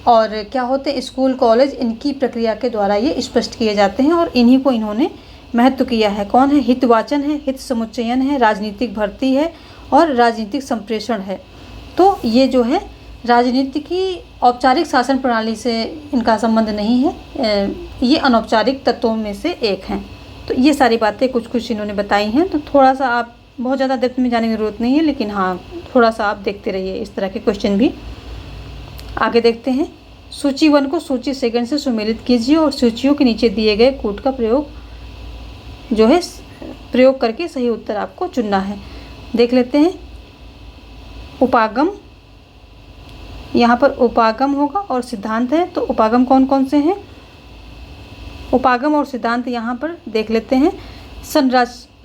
S1: और क्या होते हैं, स्कूल, कॉलेज, इनकी प्रक्रिया के द्वारा ये स्पष्ट किए जाते हैं और इन्हीं को इन्होंने महत्व किया है। कौन है, हितवाचन है, हित समुच्चयन है, राजनीतिक भर्ती है और राजनीतिक संप्रेषण है। तो ये जो है राजनीति की औपचारिक शासन प्रणाली से इनका संबंध नहीं है, ये अनौपचारिक तत्वों में से एक हैं। तो ये सारी बातें कुछ इन्होंने बताई हैं। तो थोड़ा सा आप बहुत ज़्यादा डेप्थ में जाने की ज़रूरत नहीं है, लेकिन हाँ थोड़ा सा आप देखते रहिए इस तरह के क्वेश्चन भी। आगे देखते हैं, सूची 1 को सूची 2 से सुमेलित कीजिए और सूचियों के नीचे दिए गए कोड का प्रयोग करके सही उत्तर आपको चुनना है। देख लेते हैं, उपागम, यहाँ पर उपागम होगा और सिद्धांत है। तो उपागम कौन कौन से हैं, उपागम और सिद्धांत यहाँ पर देख लेते हैं।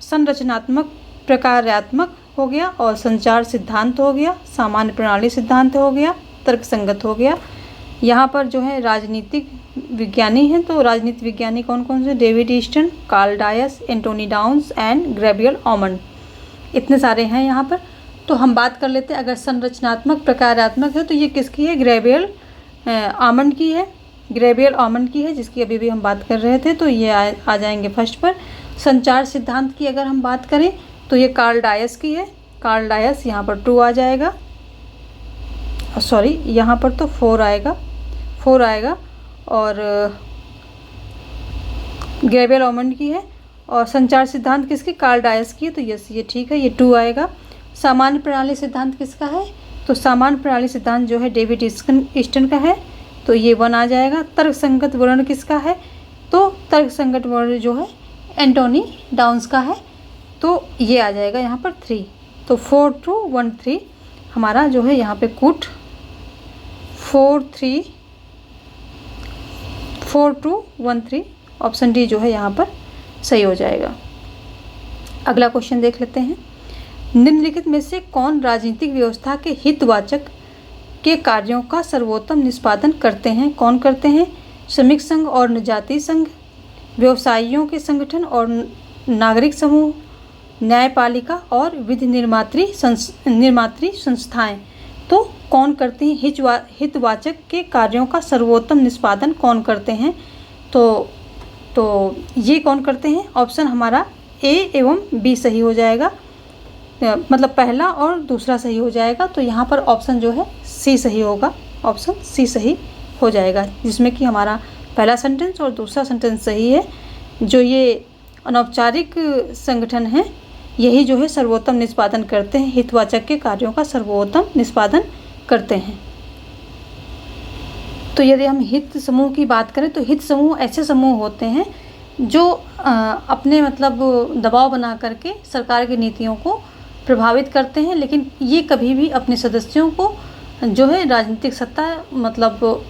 S1: संरचनात्मक प्रकार्यात्मक हो गया, और संचार सिद्धांत हो गया, सामान्य प्रणाली सिद्धांत हो गया, तर्कसंगत हो गया। यहाँ पर जो है राजनीतिक विज्ञानी हैं, तो राजनीतिक विज्ञानी कौन कौन से? David Easton, Karl Deutsch, Anthony Downs and Gabriel Almond, इतने सारे हैं यहाँ पर। तो हम बात कर लेते हैं, अगर संरचनात्मक प्रकारात्मक है तो ये किसकी है? गैब्रियल ऑमंड की है, गैब्रियल ऑमंड की है, जिसकी अभी भी हम बात कर रहे थे, तो ये आ जाएंगे फर्स्ट पर। संचार सिद्धांत की अगर हम बात करें तो ये कार्ल डायस की है, कार्ल डायस यहाँ पर 2 आ जाएगा, सॉरी यहाँ पर तो 4 आएगा, और गैब्रियल ऑमंड की है। और संचार सिद्धांत किसकी? कार्ल डायस की है, तो यस ये ठीक है, ये 2 आएगा। सामान्य प्रणाली सिद्धांत किसका है? तो सामान्य प्रणाली सिद्धांत जो है डेविड ईस्टन का है, तो ये 1 आ जाएगा। तर्कसंगत वर्ण किसका है? तो तर्कसंगत वर्ण जो है एंटोनी डाउन्स का है, तो ये आ जाएगा यहाँ पर 3। तो 4 2 1 3 हमारा जो है यहाँ पे कूट 4 2 1 3 ऑप्शन डी जो है यहाँ पर सही हो जाएगा। अगला क्वेश्चन देख लेते हैं। निम्नलिखित में से कौन राजनीतिक व्यवस्था के हितवाचक के कार्यों का सर्वोत्तम निष्पादन करते हैं? कौन करते हैं? श्रमिक संघ और जातीय संघ, व्यवसायियों के संगठन और नागरिक समूह, न्यायपालिका और विधि निर्मात्री संस्थाएं। तो कौन करते हैं? हितवाचक के कार्यों का सर्वोत्तम निष्पादन कौन करते हैं? तो ये कौन करते हैं? ऑप्शन हमारा ए एवं बी सही हो जाएगा, मतलब पहला और दूसरा सही हो जाएगा। तो यहाँ पर ऑप्शन जो है सी सही होगा, ऑप्शन सी सही हो जाएगा, जिसमें कि हमारा पहला सेंटेंस और दूसरा सेंटेंस सही है। जो ये अनौपचारिक संगठन हैं, यही जो है सर्वोत्तम निष्पादन करते हैं, हितवाचक के कार्यों का सर्वोत्तम निष्पादन करते हैं। तो यदि हम हित समूह की बात करें तो हित समूह ऐसे समूह होते हैं जो अपने मतलब दबाव बना करके सरकार की नीतियों को प्रभावित करते हैं, लेकिन ये कभी भी अपने सदस्यों को जो है राजनीतिक सत्ता मतलब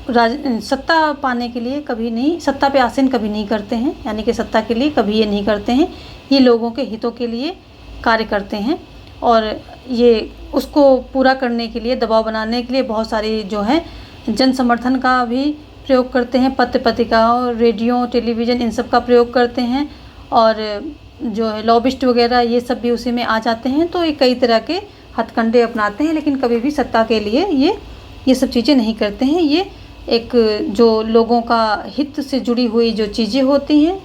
S1: सत्ता पाने के लिए कभी नहीं, सत्ता पे आसीन कभी नहीं करते हैं, यानी कि सत्ता के लिए कभी ये नहीं करते हैं। ये लोगों के हितों के लिए कार्य करते हैं, और ये उसको पूरा करने के लिए, दबाव बनाने के लिए बहुत सारी जो है जन समर्थन का भी प्रयोग करते हैं, पत्र पत्रिकाओं, रेडियो, टेलीविज़न, इन सब का प्रयोग करते हैं, और जो है लॉबिस्ट वगैरह ये सब भी उसी में आ जाते हैं। तो ये कई तरह के हथकंडे अपनाते हैं, लेकिन कभी भी सत्ता के लिए ये सब चीज़ें नहीं करते हैं। ये एक जो लोगों का हित से जुड़ी हुई जो चीज़ें होती हैं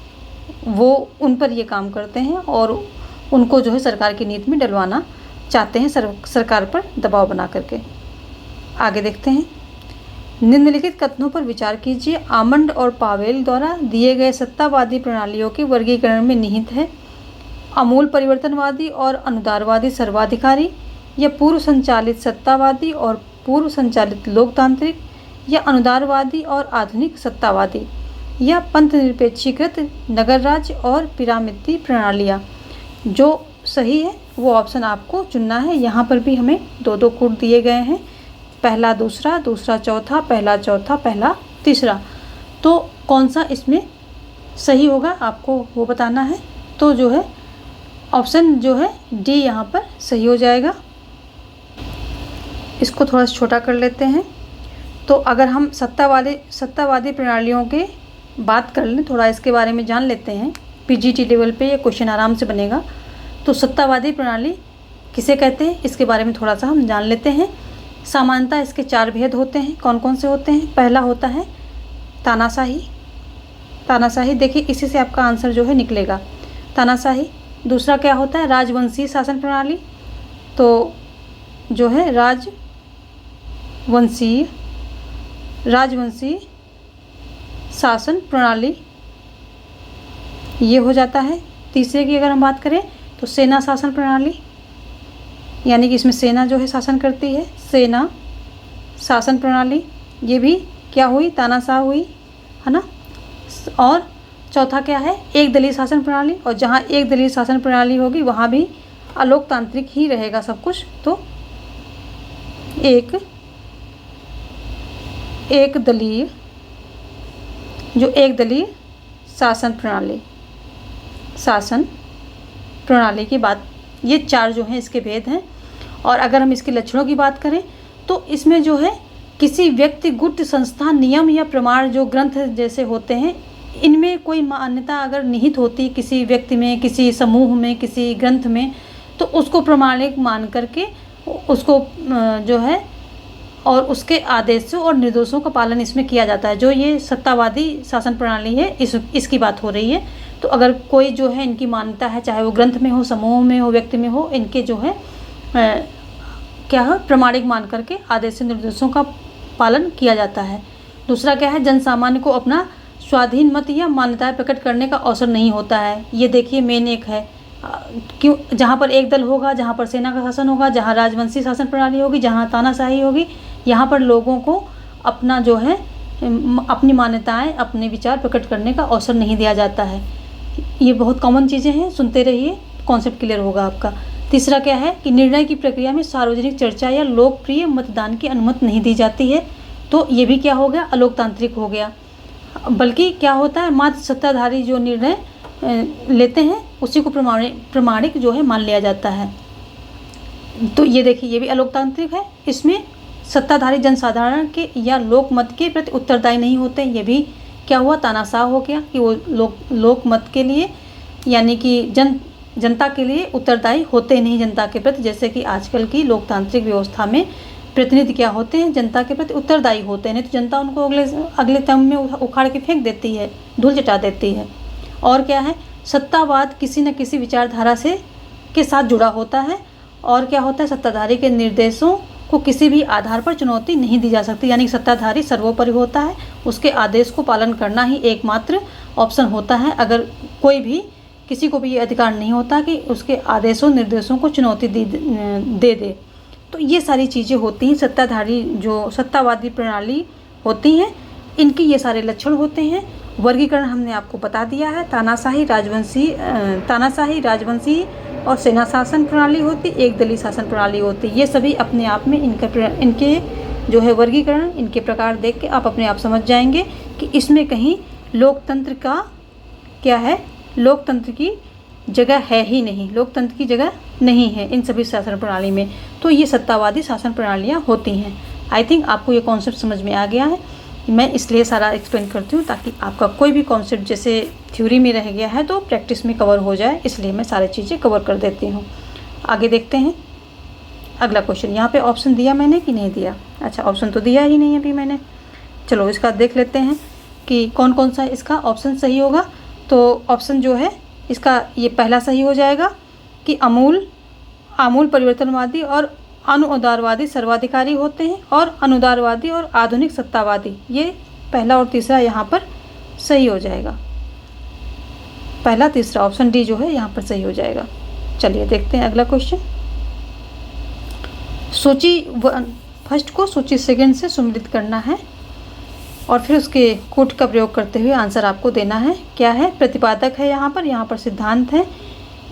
S1: वो उन पर ये काम करते हैं, और उनको जो है सरकार की नीति में डलवाना चाहते हैं, सरकार पर दबाव बना करके। आगे देखते हैं। निम्नलिखित कथनों पर विचार कीजिए। आमंड और पावेल द्वारा दिए गए सत्तावादी प्रणालियों के वर्गीकरण में निहित है आमूल परिवर्तनवादी और अनुदारवादी सर्वाधिकारी, या पूर्व संचालित सत्तावादी और पूर्व संचालित लोकतांत्रिक, या अनुदारवादी और आधुनिक सत्तावादी, या पंथ निरपेक्षीकृत नगर राज्य और पिरामिडी प्रणालियाँ। जो सही है वो ऑप्शन आपको चुनना है। यहाँ पर भी हमें 2-2 कूट दिए गए हैं, पहला दूसरा, दूसरा चौथा, पहला चौथा, पहला तीसरा। तो कौन सा इसमें सही होगा आपको वो बताना है। तो जो है ऑप्शन जो है डी यहाँ पर सही हो जाएगा। इसको थोड़ा सा छोटा कर लेते हैं। तो अगर हम सत्तावादी प्रणालियों के बात कर लें, थोड़ा इसके बारे में जान लेते हैं, पीजीटी लेवल पे ये क्वेश्चन आराम से बनेगा। तो सत्तावादी प्रणाली किसे कहते हैं इसके बारे में थोड़ा सा हम जान लेते हैं। सामान्यतः इसके 4 भेद होते हैं। कौन कौन से होते हैं? पहला होता है तानाशाही, देखिए इसी से आपका आंसर जो है निकलेगा, तानाशाही। दूसरा क्या होता है? राजवंशीय शासन प्रणाली, तो जो है राजवंशीय शासन प्रणाली ये हो जाता है। तीसरे की अगर हम बात करें तो सेना शासन प्रणाली, यानी कि इसमें सेना जो है शासन करती है, सेना शासन प्रणाली, ये भी क्या हुई? तानाशाह हुई, है ना। और चौथा क्या है? एक दलीय शासन प्रणाली, और जहाँ एक दलीय शासन प्रणाली होगी वहाँ भी अलोकतांत्रिक ही रहेगा सब कुछ। तो एक दलीय शासन प्रणाली की बात, ये 4 जो हैं इसके भेद हैं। और अगर हम इसके लक्षणों की बात करें तो इसमें जो है किसी व्यक्ति, गुट, संस्था, नियम या प्रमाण जो ग्रंथ जैसे होते हैं, इनमें कोई मान्यता अगर निहित होती किसी व्यक्ति में, किसी समूह में, किसी ग्रंथ में, तो उसको प्रमाणिक मान करके उसको जो है और उसके आदेशों और निर्देशों का पालन इसमें किया जाता है। जो ये सत्तावादी शासन प्रणाली है इसकी बात हो रही है। तो अगर कोई जो है इनकी मान्यता है, चाहे वो ग्रंथ में हो, समूह में हो, व्यक्ति में हो, इनके जो है क्या है प्रमाणिक मान करके आदेश निर्देशों का पालन किया जाता है। दूसरा क्या है, जन सामान्य को अपना स्वाधीन मत या मान्यताएं प्रकट करने का अवसर नहीं होता है। ये देखिए मेन एक है, क्यों, जहाँ पर एक दल होगा, जहाँ पर सेना का शासन होगा, जहाँ राजवंशी शासन प्रणाली होगी, जहाँ तानाशाही होगी, यहाँ पर लोगों को अपना जो है अपनी मान्यताएं, अपने विचार प्रकट करने का अवसर नहीं दिया जाता है। ये बहुत कॉमन चीज़ें हैं, सुनते रहिए, कॉन्सेप्ट क्लियर होगा आपका। तीसरा क्या है कि निर्णय की प्रक्रिया में सार्वजनिक चर्चा या लोकप्रिय मतदान की अनुमति नहीं दी जाती है। तो ये भी क्या हो गया, अलोकतांत्रिक हो गया। बल्कि क्या होता है, मात्र सत्ताधारी जो निर्णय लेते हैं उसी को प्रमाणिक जो है मान लिया जाता है। तो ये देखिए ये भी अलोकतांत्रिक है। इसमें सत्ताधारी जनसाधारण के या लोकमत के प्रति उत्तरदायी नहीं होते। ये भी क्या हुआ, तानाशाह हो गया कि वो लोकमत के लिए यानी कि जनता के लिए उत्तरदायी होते नहीं जनता के प्रति। जैसे कि आजकल की लोकतांत्रिक व्यवस्था में प्रतिनिधि क्या होते हैं, जनता के प्रति उत्तरदायी होते हैं, नहीं तो जनता उनको अगले टर्म में उखाड़ के फेंक देती है, धूल चटा देती है। और क्या है, सत्तावाद किसी न किसी विचारधारा के साथ जुड़ा होता है। और क्या होता है, सत्ताधारी के निर्देशों को किसी भी आधार पर चुनौती नहीं दी जा सकती। यानी सत्ताधारी सर्वोपरि होता है, उसके आदेश को पालन करना ही एकमात्र ऑप्शन होता है। अगर कोई भी, किसी को भी ये अधिकार नहीं होता कि उसके आदेशों निर्देशों को चुनौती दे। तो ये सारी चीज़ें होती हैं, सत्ताधारी जो सत्तावादी प्रणाली होती हैं, इनके ये सारे लक्षण होते हैं। वर्गीकरण हमने आपको बता दिया है। तानाशाही, राजवंशी और सेना शासन प्रणाली होती, एक दलीय शासन प्रणाली होती। ये सभी अपने आप में इनके जो है वर्गीकरण, इनके प्रकार देख के आप अपने आप समझ जाएंगे कि इसमें कहीं लोकतंत्र का क्या है, लोकतंत्र की जगह है ही नहीं, लोकतंत्र की जगह नहीं है इन सभी शासन प्रणाली में। तो ये सत्तावादी शासन प्रणालियाँ होती हैं। आई थिंक आपको ये कॉन्सेप्ट समझ में आ गया है। मैं इसलिए सारा एक्सप्लेन करती हूँ ताकि आपका कोई भी कॉन्सेप्ट जैसे थ्योरी में रह गया है तो प्रैक्टिस में कवर हो जाए, इसलिए मैं सारी चीज़ें कवर कर देती हूँ। आगे देखते हैं अगला क्वेश्चन। यहाँ पे ऑप्शन दिया मैंने कि नहीं दिया? अच्छा, ऑप्शन तो दिया ही नहीं अभी मैंने। चलो इसका देख लेते हैं कि कौन कौन सा इसका ऑप्शन सही होगा। तो ऑप्शन जो है इसका ये पहला सही हो जाएगा कि आमूल परिवर्तनवादी और अनुदारवादी सर्वाधिकारी होते हैं, और अनुदारवादी और आधुनिक सत्तावादी, ये पहला और तीसरा यहाँ पर सही हो जाएगा। पहला तीसरा ऑप्शन डी जो है यहाँ पर सही हो जाएगा। चलिए देखते हैं अगला क्वेश्चन। सूची फर्स्ट को सूची सेकंड से सम्मिलित करना है और फिर उसके कोट का प्रयोग करते हुए आंसर आपको देना है। क्या है, प्रतिपादक है यहाँ पर सिद्धांत है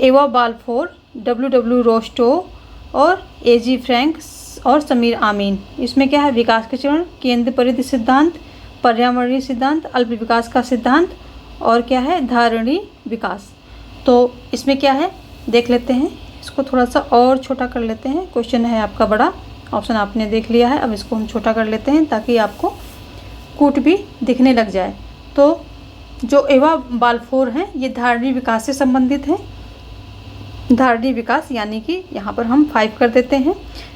S1: एवा बाल्फोर, डब्ल्यू रोस्टो और एजी फ्रैंक और समीर आमीन। इसमें क्या है, विकास के चरण, केंद्र परिधि सिद्धांत, पर्यावरणीय सिद्धांत, अल्प विकास का सिद्धांत और क्या है, धारणी विकास। तो इसमें क्या है देख लेते हैं। इसको थोड़ा सा और छोटा कर लेते हैं। क्वेश्चन है आपका बड़ा, ऑप्शन आपने देख लिया है, अब इसको हम छोटा कर लेते हैं ताकि आपको कूट भी दिखने लग जाए। तो जो एवा बाल्फोर हैं ये धारणी विकास से संबंधित हैं। धारणी विकास यानी कि यहाँ पर हम 5 कर देते हैं।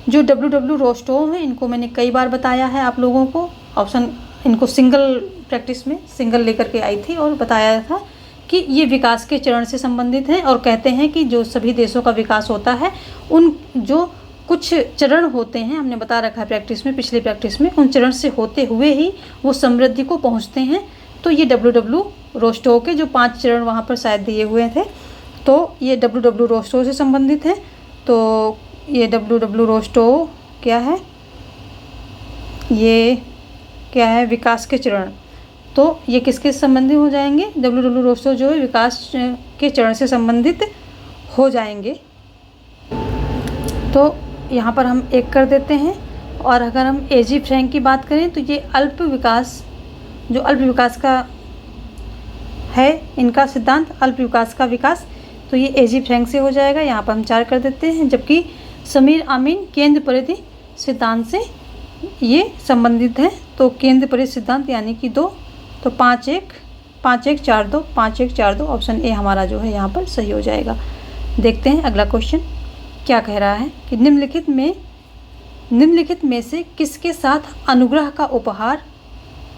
S1: जो डब्ल्यू रोस्टो हैं इनको मैंने कई बार बताया है आप लोगों को। ऑप्शन इनको सिंगल प्रैक्टिस में सिंगल लेकर के आई थी और बताया था कि ये विकास के चरण से संबंधित हैं और कहते हैं कि जो सभी देशों का विकास होता है उन जो कुछ चरण होते हैं, हमने बता रखा है प्रैक्टिस में, पिछली प्रैक्टिस में, उन चरण से होते हुए ही वो समृद्धि को पहुँचते हैं। तो ये डब्ल्यू रोस्टो के जो 5 चरण वहाँ पर शायद दिए हुए थे, तो ये डब्ल्यू रोस्टो से संबंधित है। तो ये डब्ल्यू रोस्टो क्या है, ये क्या है, विकास के चरण। तो ये किसके संबंधित हो जाएंगे, डब्ल्यू रोस्टो जो है विकास के चरण से संबंधित हो जाएंगे। तो यहाँ पर हम 1 कर देते हैं। और अगर हम एजी फ्रैंक की बात करें तो ये अल्प विकास, जो अल्प विकास का है इनका सिद्धांत, अल्प विकास का विकास, तो ये एजी फ्रैंक से हो जाएगा, यहाँ पर हम 4 कर देते हैं। जबकि समीर अमीन केंद्र परिधि सिद्धांत से ये संबंधित है, तो केंद्र परिधि सिद्धांत यानी कि 2, तो 5-1 5-1 4-2 5-1 4-2 ऑप्शन ए हमारा जो है यहाँ पर सही हो जाएगा। देखते हैं अगला क्वेश्चन क्या कह रहा है कि निम्नलिखित में से किसके साथ अनुग्रह का उपहार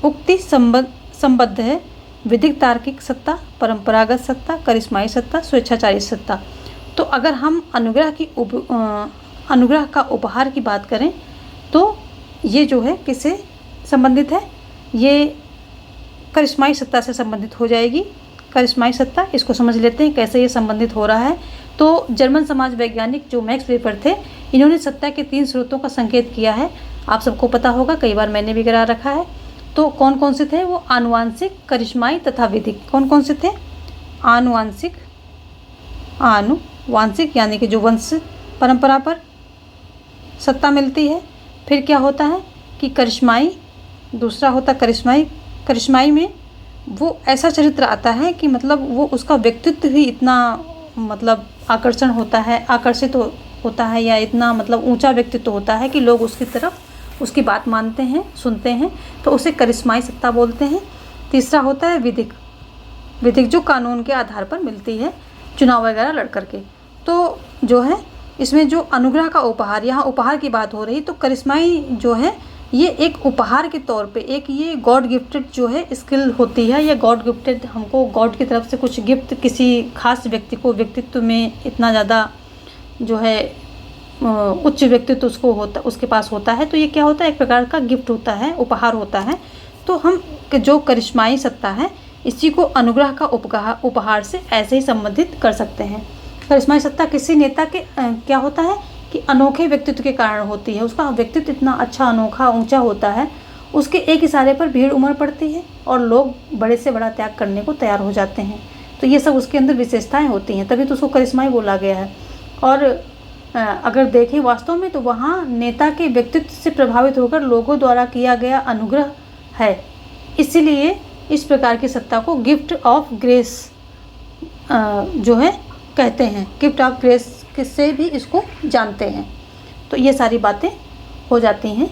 S1: उक्ति संबद्ध है? विधिक तार्किक सत्ता, परंपरागत सत्ता, करिश्माई सत्ता, स्वेच्छाचारी सत्ता। तो अगर हम अनुग्रह का उपहार की बात करें तो ये जो है किससे संबंधित है? ये करिश्माई सत्ता से संबंधित हो जाएगी। करिश्माई सत्ता, इसको समझ लेते हैं कैसे ये संबंधित हो रहा है। तो जर्मन समाज वैज्ञानिक जो मैक्स वेबर थे, इन्होंने सत्ता के 3 स्रोतों का संकेत किया है। आप सबको पता होगा, कई बार मैंने भी करा रखा है। तो कौन कौन से थे वो? आनुवांशिक, करिश्माई तथा विधिक। कौन कौन से थे? आनुवांशिक यानी कि जो वंश परंपरा पर सत्ता मिलती है। फिर क्या होता है कि करिश्माई, दूसरा होता करिश्माई। करिश्माई में वो ऐसा चरित्र आता है कि मतलब वो उसका व्यक्तित्व ही इतना मतलब आकर्षित होता है या इतना मतलब ऊंचा व्यक्तित्व होता है कि लोग उसकी तरफ उसकी बात मानते हैं, सुनते हैं, तो उसे करिश्माई सत्ता बोलते हैं। तीसरा होता है विधिक जो कानून के आधार पर मिलती है, चुनाव वगैरह लड़ करके। तो जो है इसमें जो अनुग्रह का उपहार, यहाँ उपहार की बात हो रही, तो करिश्माई जो है ये एक उपहार के तौर पे एक ये गॉड गिफ्टेड जो है स्किल होती है, या गॉड गिफ्टेड, हमको गॉड की तरफ से कुछ गिफ्ट किसी खास व्यक्ति को, व्यक्तित्व में इतना ज़्यादा जो है उच्च व्यक्तित्व उसके पास होता है, तो ये क्या होता है? एक प्रकार का गिफ्ट होता है, उपहार होता है। तो हम जो करिश्माई सत्ता है इसी को अनुग्रह का उपहार से ऐसे ही संबंधित कर सकते हैं। करिश्माई सत्ता किसी नेता के क्या होता है कि अनोखे व्यक्तित्व के कारण होती है। उसका व्यक्तित्व इतना अच्छा, अनोखा, ऊंचा होता है, उसके एक इशारे पर भीड़ उमड़ पड़ती है और लोग बड़े से बड़ा त्याग करने को तैयार हो जाते हैं। तो ये सब उसके अंदर विशेषताएं होती हैं, तभी तो उसको करिश्माई बोला गया है। और अगर देखें वास्तव में तो वहाँ नेता के व्यक्तित्व से प्रभावित होकर लोगों द्वारा किया गया अनुग्रह है, इसीलिए इस प्रकार की सत्ता को गिफ्ट ऑफ ग्रेस जो है कहते हैं। गिफ्ट ऑफ ग्रेस किससे भी इसको जानते हैं। तो ये सारी बातें हो जाती हैं।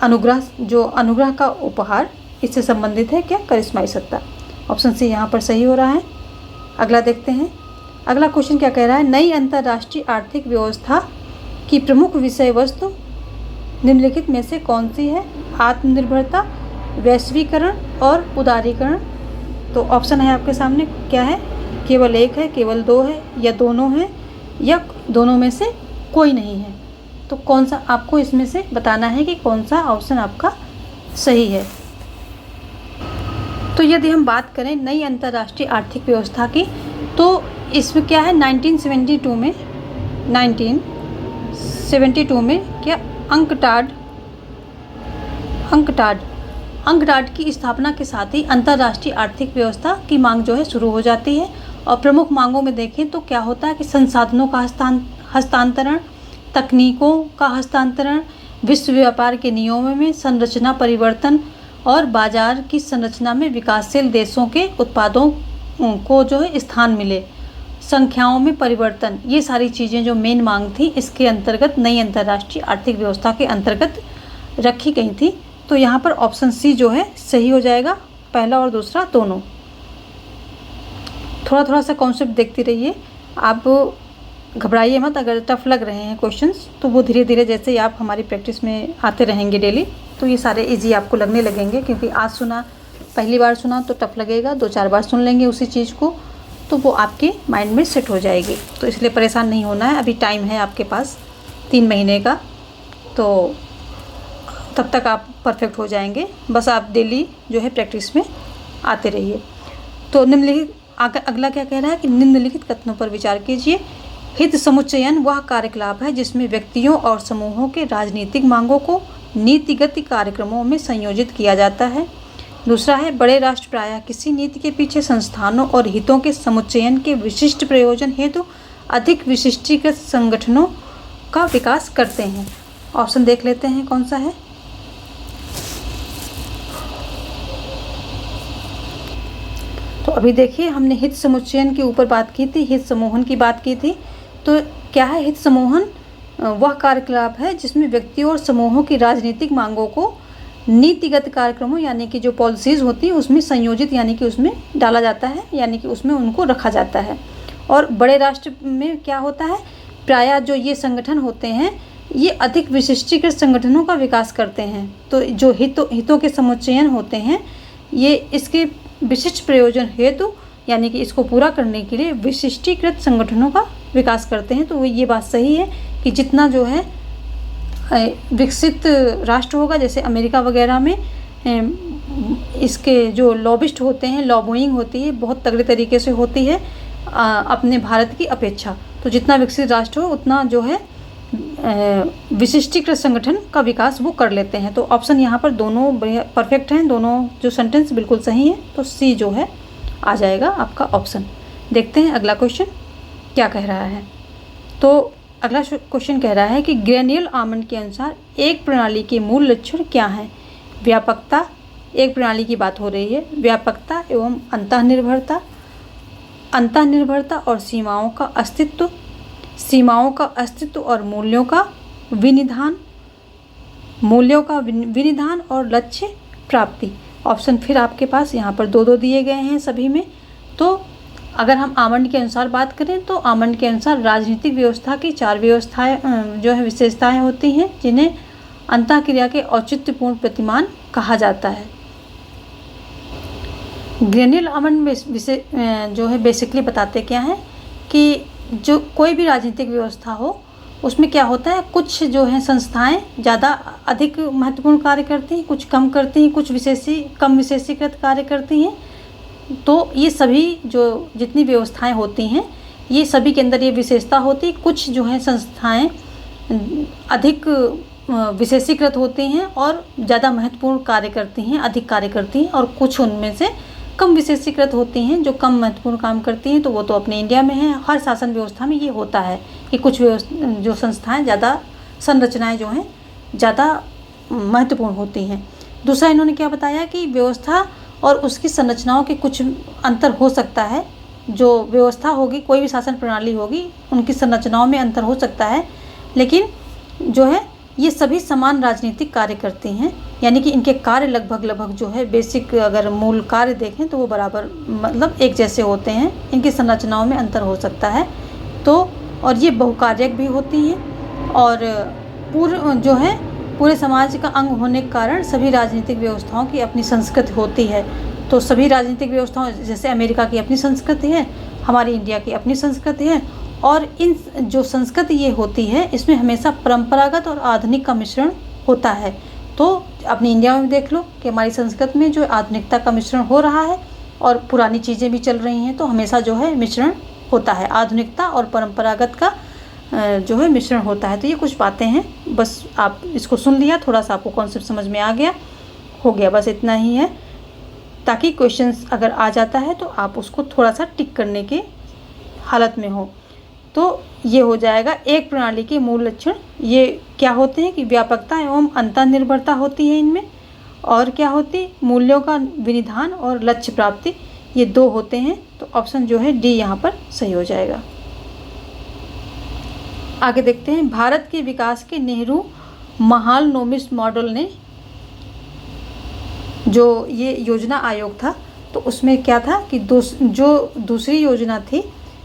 S1: अनुग्रह का उपहार इससे संबंधित है क्या? करिश्माई सत्ता। ऑप्शन सी यहाँ पर सही हो रहा है। अगला देखते हैं। अगला क्वेश्चन क्या कह रहा है? नई अंतर्राष्ट्रीय आर्थिक व्यवस्था की प्रमुख विषय वस्तु निम्नलिखित में से कौन सी है? आत्मनिर्भरता, वैश्वीकरण और उदारीकरण। तो ऑप्शन है आपके सामने, क्या है? केवल एक है, केवल 2 है, या दोनों है, या दोनों में से कोई नहीं है। तो कौन सा आपको इसमें से बताना है कि कौन सा ऑप्शन आपका सही है। तो यदि हम बात करें नई अंतर्राष्ट्रीय आर्थिक व्यवस्था की, तो इसमें क्या है? 1972 में क्या अंकटाड की स्थापना के साथ ही अंतर्राष्ट्रीय आर्थिक व्यवस्था की मांग जो है शुरू हो जाती है। और प्रमुख मांगों में देखें तो क्या होता है कि संसाधनों का हस्तांतरण, तकनीकों का हस्तांतरण, विश्व व्यापार के नियमों में संरचना परिवर्तन और बाजार की संरचना में विकासशील देशों के उत्पादों को जो है स्थान मिले, संख्याओं में परिवर्तन, ये सारी चीज़ें जो मेन मांग थी इसके अंतर्गत नई अंतर्राष्ट्रीय आर्थिक व्यवस्था के अंतर्गत रखी गई थी। तो यहाँ पर ऑप्शन सी जो है सही हो जाएगा, पहला और दूसरा दोनों। थोड़ा सा कॉन्सेप्ट देखते रहिए, आप घबराइए मत। अगर टफ लग रहे हैं क्वेश्चंस तो वो धीरे धीरे जैसे ही आप हमारी प्रैक्टिस में आते रहेंगे डेली, तो ये सारे इजी आपको लगने लगेंगे। क्योंकि आज सुना, पहली बार सुना तो टफ लगेगा, 2-4 बार सुन लेंगे उसी चीज़ को तो वो आपके माइंड में सेट हो जाएगी। तो इसलिए परेशान नहीं होना है, अभी टाइम है आपके पास 3 महीने का, तो तब तक आप परफेक्ट हो जाएंगे। बस आप डेली जो है प्रैक्टिस में आते रहिए। तो निम्नलिखित अगला क्या कह रहा है कि निम्नलिखित कथनों पर विचार कीजिए। हित समुच्चयन वह कार्यकलाप है जिसमें व्यक्तियों और समूहों के राजनीतिक मांगों को नीतिगत कार्यक्रमों में संयोजित किया जाता है। दूसरा है बड़े राष्ट्र प्रायः किसी नीति के पीछे संस्थानों और हितों के समुच्चयन के विशिष्ट प्रयोजन हेतु अधिक विशिष्टीकृत संगठनों का विकास करते हैं। ऑप्शन देख लेते हैं कौन सा है। तो तो अभी देखिए हमने हित समुच्चयन के ऊपर बात की थी, हित समूहन की बात की थी। तो क्या है हित समूहन? वह कार्यकलाप है जिसमें व्यक्तियों और समूहों की राजनीतिक मांगों को नीतिगत कार्यक्रमों यानी कि जो पॉलिसीज़ होती हैं उसमें संयोजित यानी कि उसमें डाला जाता है, यानी कि उसमें उनको रखा जाता है। और बड़े राष्ट्र में क्या होता है, प्रायः जो ये संगठन होते हैं ये अधिक विशिष्टीकृत संगठनों का विकास करते हैं। तो जो हितों के समुच्चयन होते हैं ये इसके विशिष्ट प्रयोजन हेतु यानी कि इसको पूरा करने के लिए विशिष्टीकृत संगठनों का विकास करते हैं। तो ये बात सही है कि जितना जो है विकसित राष्ट्र होगा, जैसे अमेरिका वगैरह में इसके जो लॉबिस्ट होते हैं, लॉबिंग होती है बहुत तगड़े तरीके से होती है अपने भारत की अपेक्षा। तो जितना विकसित राष्ट्र हो उतना जो है विशिष्टीकृत संगठन का विकास वो कर लेते हैं। तो ऑप्शन यहाँ पर दोनों परफेक्ट हैं, दोनों जो सेंटेंस बिल्कुल सही है। तो सी जो है आ जाएगा आपका ऑप्शन। देखते हैं अगला क्वेश्चन क्या कह रहा है। तो अगला क्वेश्चन कह रहा है कि ग्रेनियल आमंड के अनुसार एक प्रणाली के मूल लक्षण क्या हैं? व्यापकता, एक प्रणाली की बात हो रही है, व्यापकता एवं अंतःनिर्भरता, अंतःनिर्भरता और सीमाओं का अस्तित्व, सीमाओं का अस्तित्व और मूल्यों का विनिधान, मूल्यों का विनिधान और लक्ष्य प्राप्ति। ऑप्शन फिर आपके पास यहाँ पर दो दो दिए गए हैं सभी में। तो अगर हम आमंड के अनुसार बात करें तो आमंड के अनुसार राजनीतिक व्यवस्था की 4 व्यवस्थाएं जो है विशेषताएं होती हैं जिन्हें अंतःक्रिया के औचित्यपूर्ण प्रतिमान कहा जाता है। ग्रेनियल आमंड जो है बेसिकली बताते क्या हैं कि जो कोई भी राजनीतिक व्यवस्था हो उसमें क्या होता है, कुछ जो है संस्थाएं ज़्यादा अधिक महत्वपूर्ण कार्य करती हैं, कुछ कम करती हैं, कुछ कम विशेषीकृत कार्य करती हैं। तो ये सभी जो जितनी व्यवस्थाएं होती हैं ये सभी के अंदर ये विशेषता होती है। कुछ जो है संस्थाएं अधिक विशेषीकृत होती हैं और ज़्यादा महत्वपूर्ण कार्य करती हैं, अधिक कार्य करती हैं, और कुछ उनमें से कम विशेषीकृत होती हैं जो कम महत्वपूर्ण काम करती हैं। तो वो तो अपने इंडिया में है, हर शासन व्यवस्था में ये होता है कि कुछ जो संस्थाएं ज़्यादा संरचनाएं जो हैं ज़्यादा महत्वपूर्ण होती हैं। दूसरा इन्होंने क्या बताया कि व्यवस्था और उसकी संरचनाओं के कुछ अंतर हो सकता है। जो व्यवस्था होगी, कोई भी शासन प्रणाली होगी, उनकी संरचनाओं में अंतर हो सकता है, लेकिन जो है ये सभी समान राजनीतिक कार्य करती हैं, यानी कि इनके कार्य लगभग जो है बेसिक अगर मूल कार्य देखें तो वो बराबर मतलब एक जैसे होते हैं। इनकी संरचनाओं में अंतर हो सकता है। तो और ये बहुकार्यक भी होती हैं और पूरे समाज का अंग होने के कारण सभी राजनीतिक व्यवस्थाओं की अपनी संस्कृति होती है। तो सभी राजनीतिक व्यवस्थाओं, जैसे अमेरिका की अपनी संस्कृति है, हमारी इंडिया की अपनी संस्कृति है, और इन जो संस्कृति ये होती है इसमें हमेशा परंपरागत और आधुनिक का मिश्रण होता है। तो अपनी इंडिया में देख लो कि हमारी संस्कृति में जो आधुनिकता का मिश्रण हो रहा है और पुरानी चीज़ें भी चल रही हैं, तो हमेशा जो है मिश्रण होता है, आधुनिकता और परंपरागत का जो है मिश्रण होता है। तो ये कुछ बातें हैं, बस आप इसको सुन लिया, थोड़ा सा आपको कॉन्सेप्ट समझ में आ गया, हो गया, बस इतना ही है, ताकि क्वेश्चंस अगर आ जाता है तो आप उसको थोड़ा सा टिक करने के हालत में हो। तो ये हो जाएगा एक प्रणाली के मूल लक्षण ये क्या होते हैं कि व्यापकता एवं अंतःनिर्भरता होती है इनमें, और क्या होती, मूल्यों का विनिधान और लक्ष्य प्राप्ति, ये 2 होते हैं। तो ऑप्शन जो है डी यहाँ पर सही हो जाएगा। आगे देखते हैं, भारत के विकास के नेहरू महालनोबिस मॉडल ने जो ये योजना आयोग था तो उसमें क्या था कि जो दूसरी योजना थी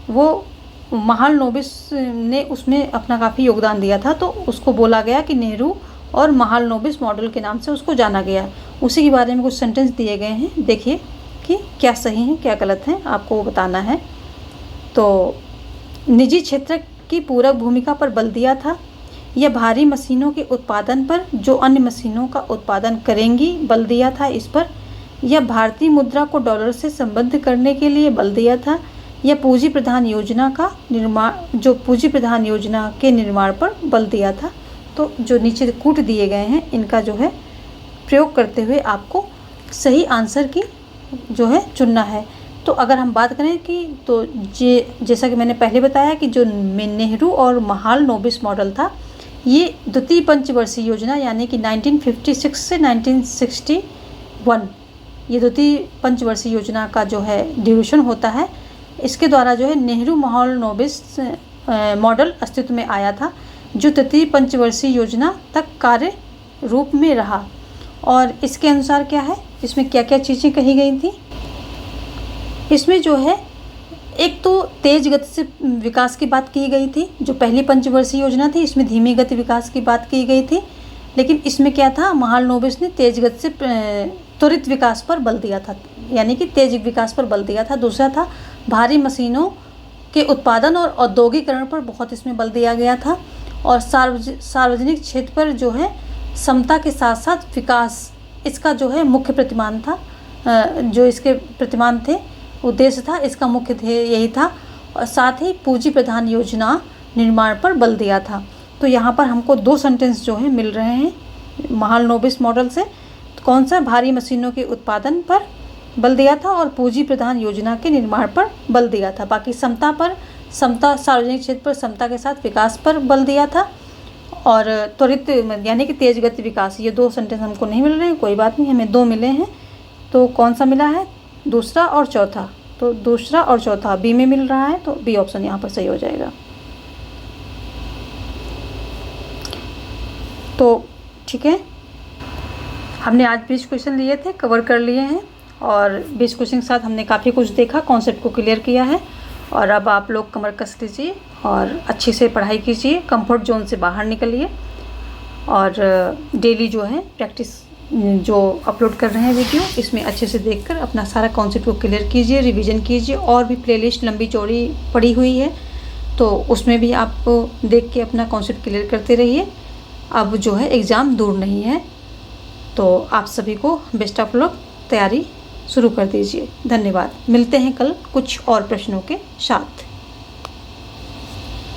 S1: वो महालनोबिस ने उसमें अपना काफ़ी योगदान दिया था, तो उसको बोला गया कि नेहरू और महालनोबिस मॉडल के नाम से उसको जाना गया। उसी के बारे में कुछ सेंटेंस दिए गए हैं, देखिए कि क्या सही है क्या गलत है, आपको वो बताना है। तो निजी क्षेत्र की पूरक भूमिका पर बल दिया था, यह भारी मशीनों के उत्पादन पर जो अन्य मशीनों का उत्पादन करेंगी बल दिया था इस पर, यह भारतीय मुद्रा को डॉलर से संबद्ध करने के लिए बल दिया था, यह पूंजी प्रधान योजना के निर्माण पर बल दिया था। तो जो नीचे कूट दिए गए हैं इनका जो है प्रयोग करते हुए आपको सही आंसर की जो है चुनना है। तो अगर हम बात करें कि तो जैसा कि मैंने पहले बताया कि जो नेहरू और महालनोबिस मॉडल था ये द्वितीय पंचवर्षीय योजना यानी कि 1956 से 1961 ये द्वितीय पंचवर्षीय योजना का जो है ड्यूरेशन होता है, इसके द्वारा जो है नेहरू महालनोबिस मॉडल अस्तित्व में आया था, जो तृतीय पंचवर्षीय योजना तक कार्य रूप में रहा। और इसके अनुसार क्या है, इसमें क्या क्या चीज़ें कही गई थी। इसमें जो है एक तो तेज गति से विकास की बात की गई थी, जो पहली पंचवर्षीय योजना थी इसमें धीमी गति विकास की बात की गई थी, लेकिन इसमें क्या था, महालनोबिस ने तेज गति से त्वरित विकास पर बल दिया था, यानी कि तेज विकास पर बल दिया था। दूसरा था भारी मशीनों के उत्पादन और औद्योगिकरण पर बहुत इसमें बल दिया गया था। और सार्वजनिक क्षेत्र पर जो है समता के साथ साथ विकास, इसका जो है मुख्य प्रतिमान था, जो इसके प्रतिमान थे, उद्देश्य था, इसका मुख्य ध्येय यही था। और साथ ही पूंजी प्रधान योजना निर्माण पर बल दिया था। तो यहाँ पर हमको 2 सेंटेंस जो है मिल रहे हैं महालनोबिस मॉडल से। तो कौन सा, भारी मशीनों के उत्पादन पर बल दिया था और पूंजी प्रधान योजना के निर्माण पर बल दिया था। बाकी समता पर, समता सार्वजनिक क्षेत्र पर समता के साथ विकास पर बल दिया था। और त्वरित यानी कि तेज गति विकास, ये 2 सेंटेंस हमको नहीं मिल रहे हैं, कोई बात नहीं, हमें 2 मिले हैं। तो कौन सा मिला है, दूसरा और चौथा। तो दूसरा और चौथा बी में मिल रहा है, तो बी ऑप्शन यहाँ पर सही हो जाएगा। तो ठीक है, हमने आज 20 क्वेश्चन लिए थे, कवर कर लिए हैं। और 20 क्वेश्चन के साथ हमने काफ़ी कुछ देखा, कॉन्सेप्ट को क्लियर किया है। और अब आप लोग कमर कस लीजिए और अच्छे से पढ़ाई कीजिए, कंफर्ट जोन से बाहर निकलिए। और डेली जो है प्रैक्टिस जो अपलोड कर रहे हैं वीडियो, इसमें अच्छे से देखकर अपना सारा कॉन्सेप्ट को क्लियर कीजिए, रिवीजन कीजिए। और भी प्लेलिस्ट लंबी चौड़ी पड़ी हुई है, तो उसमें भी आप देख के अपना कॉन्सेप्ट क्लियर करते रहिए। अब जो है एग्ज़ाम दूर नहीं है, तो आप सभी को बेस्ट ऑफ लक, तैयारी शुरू कर दीजिए। धन्यवाद। मिलते हैं कल कुछ और प्रश्नों के साथ।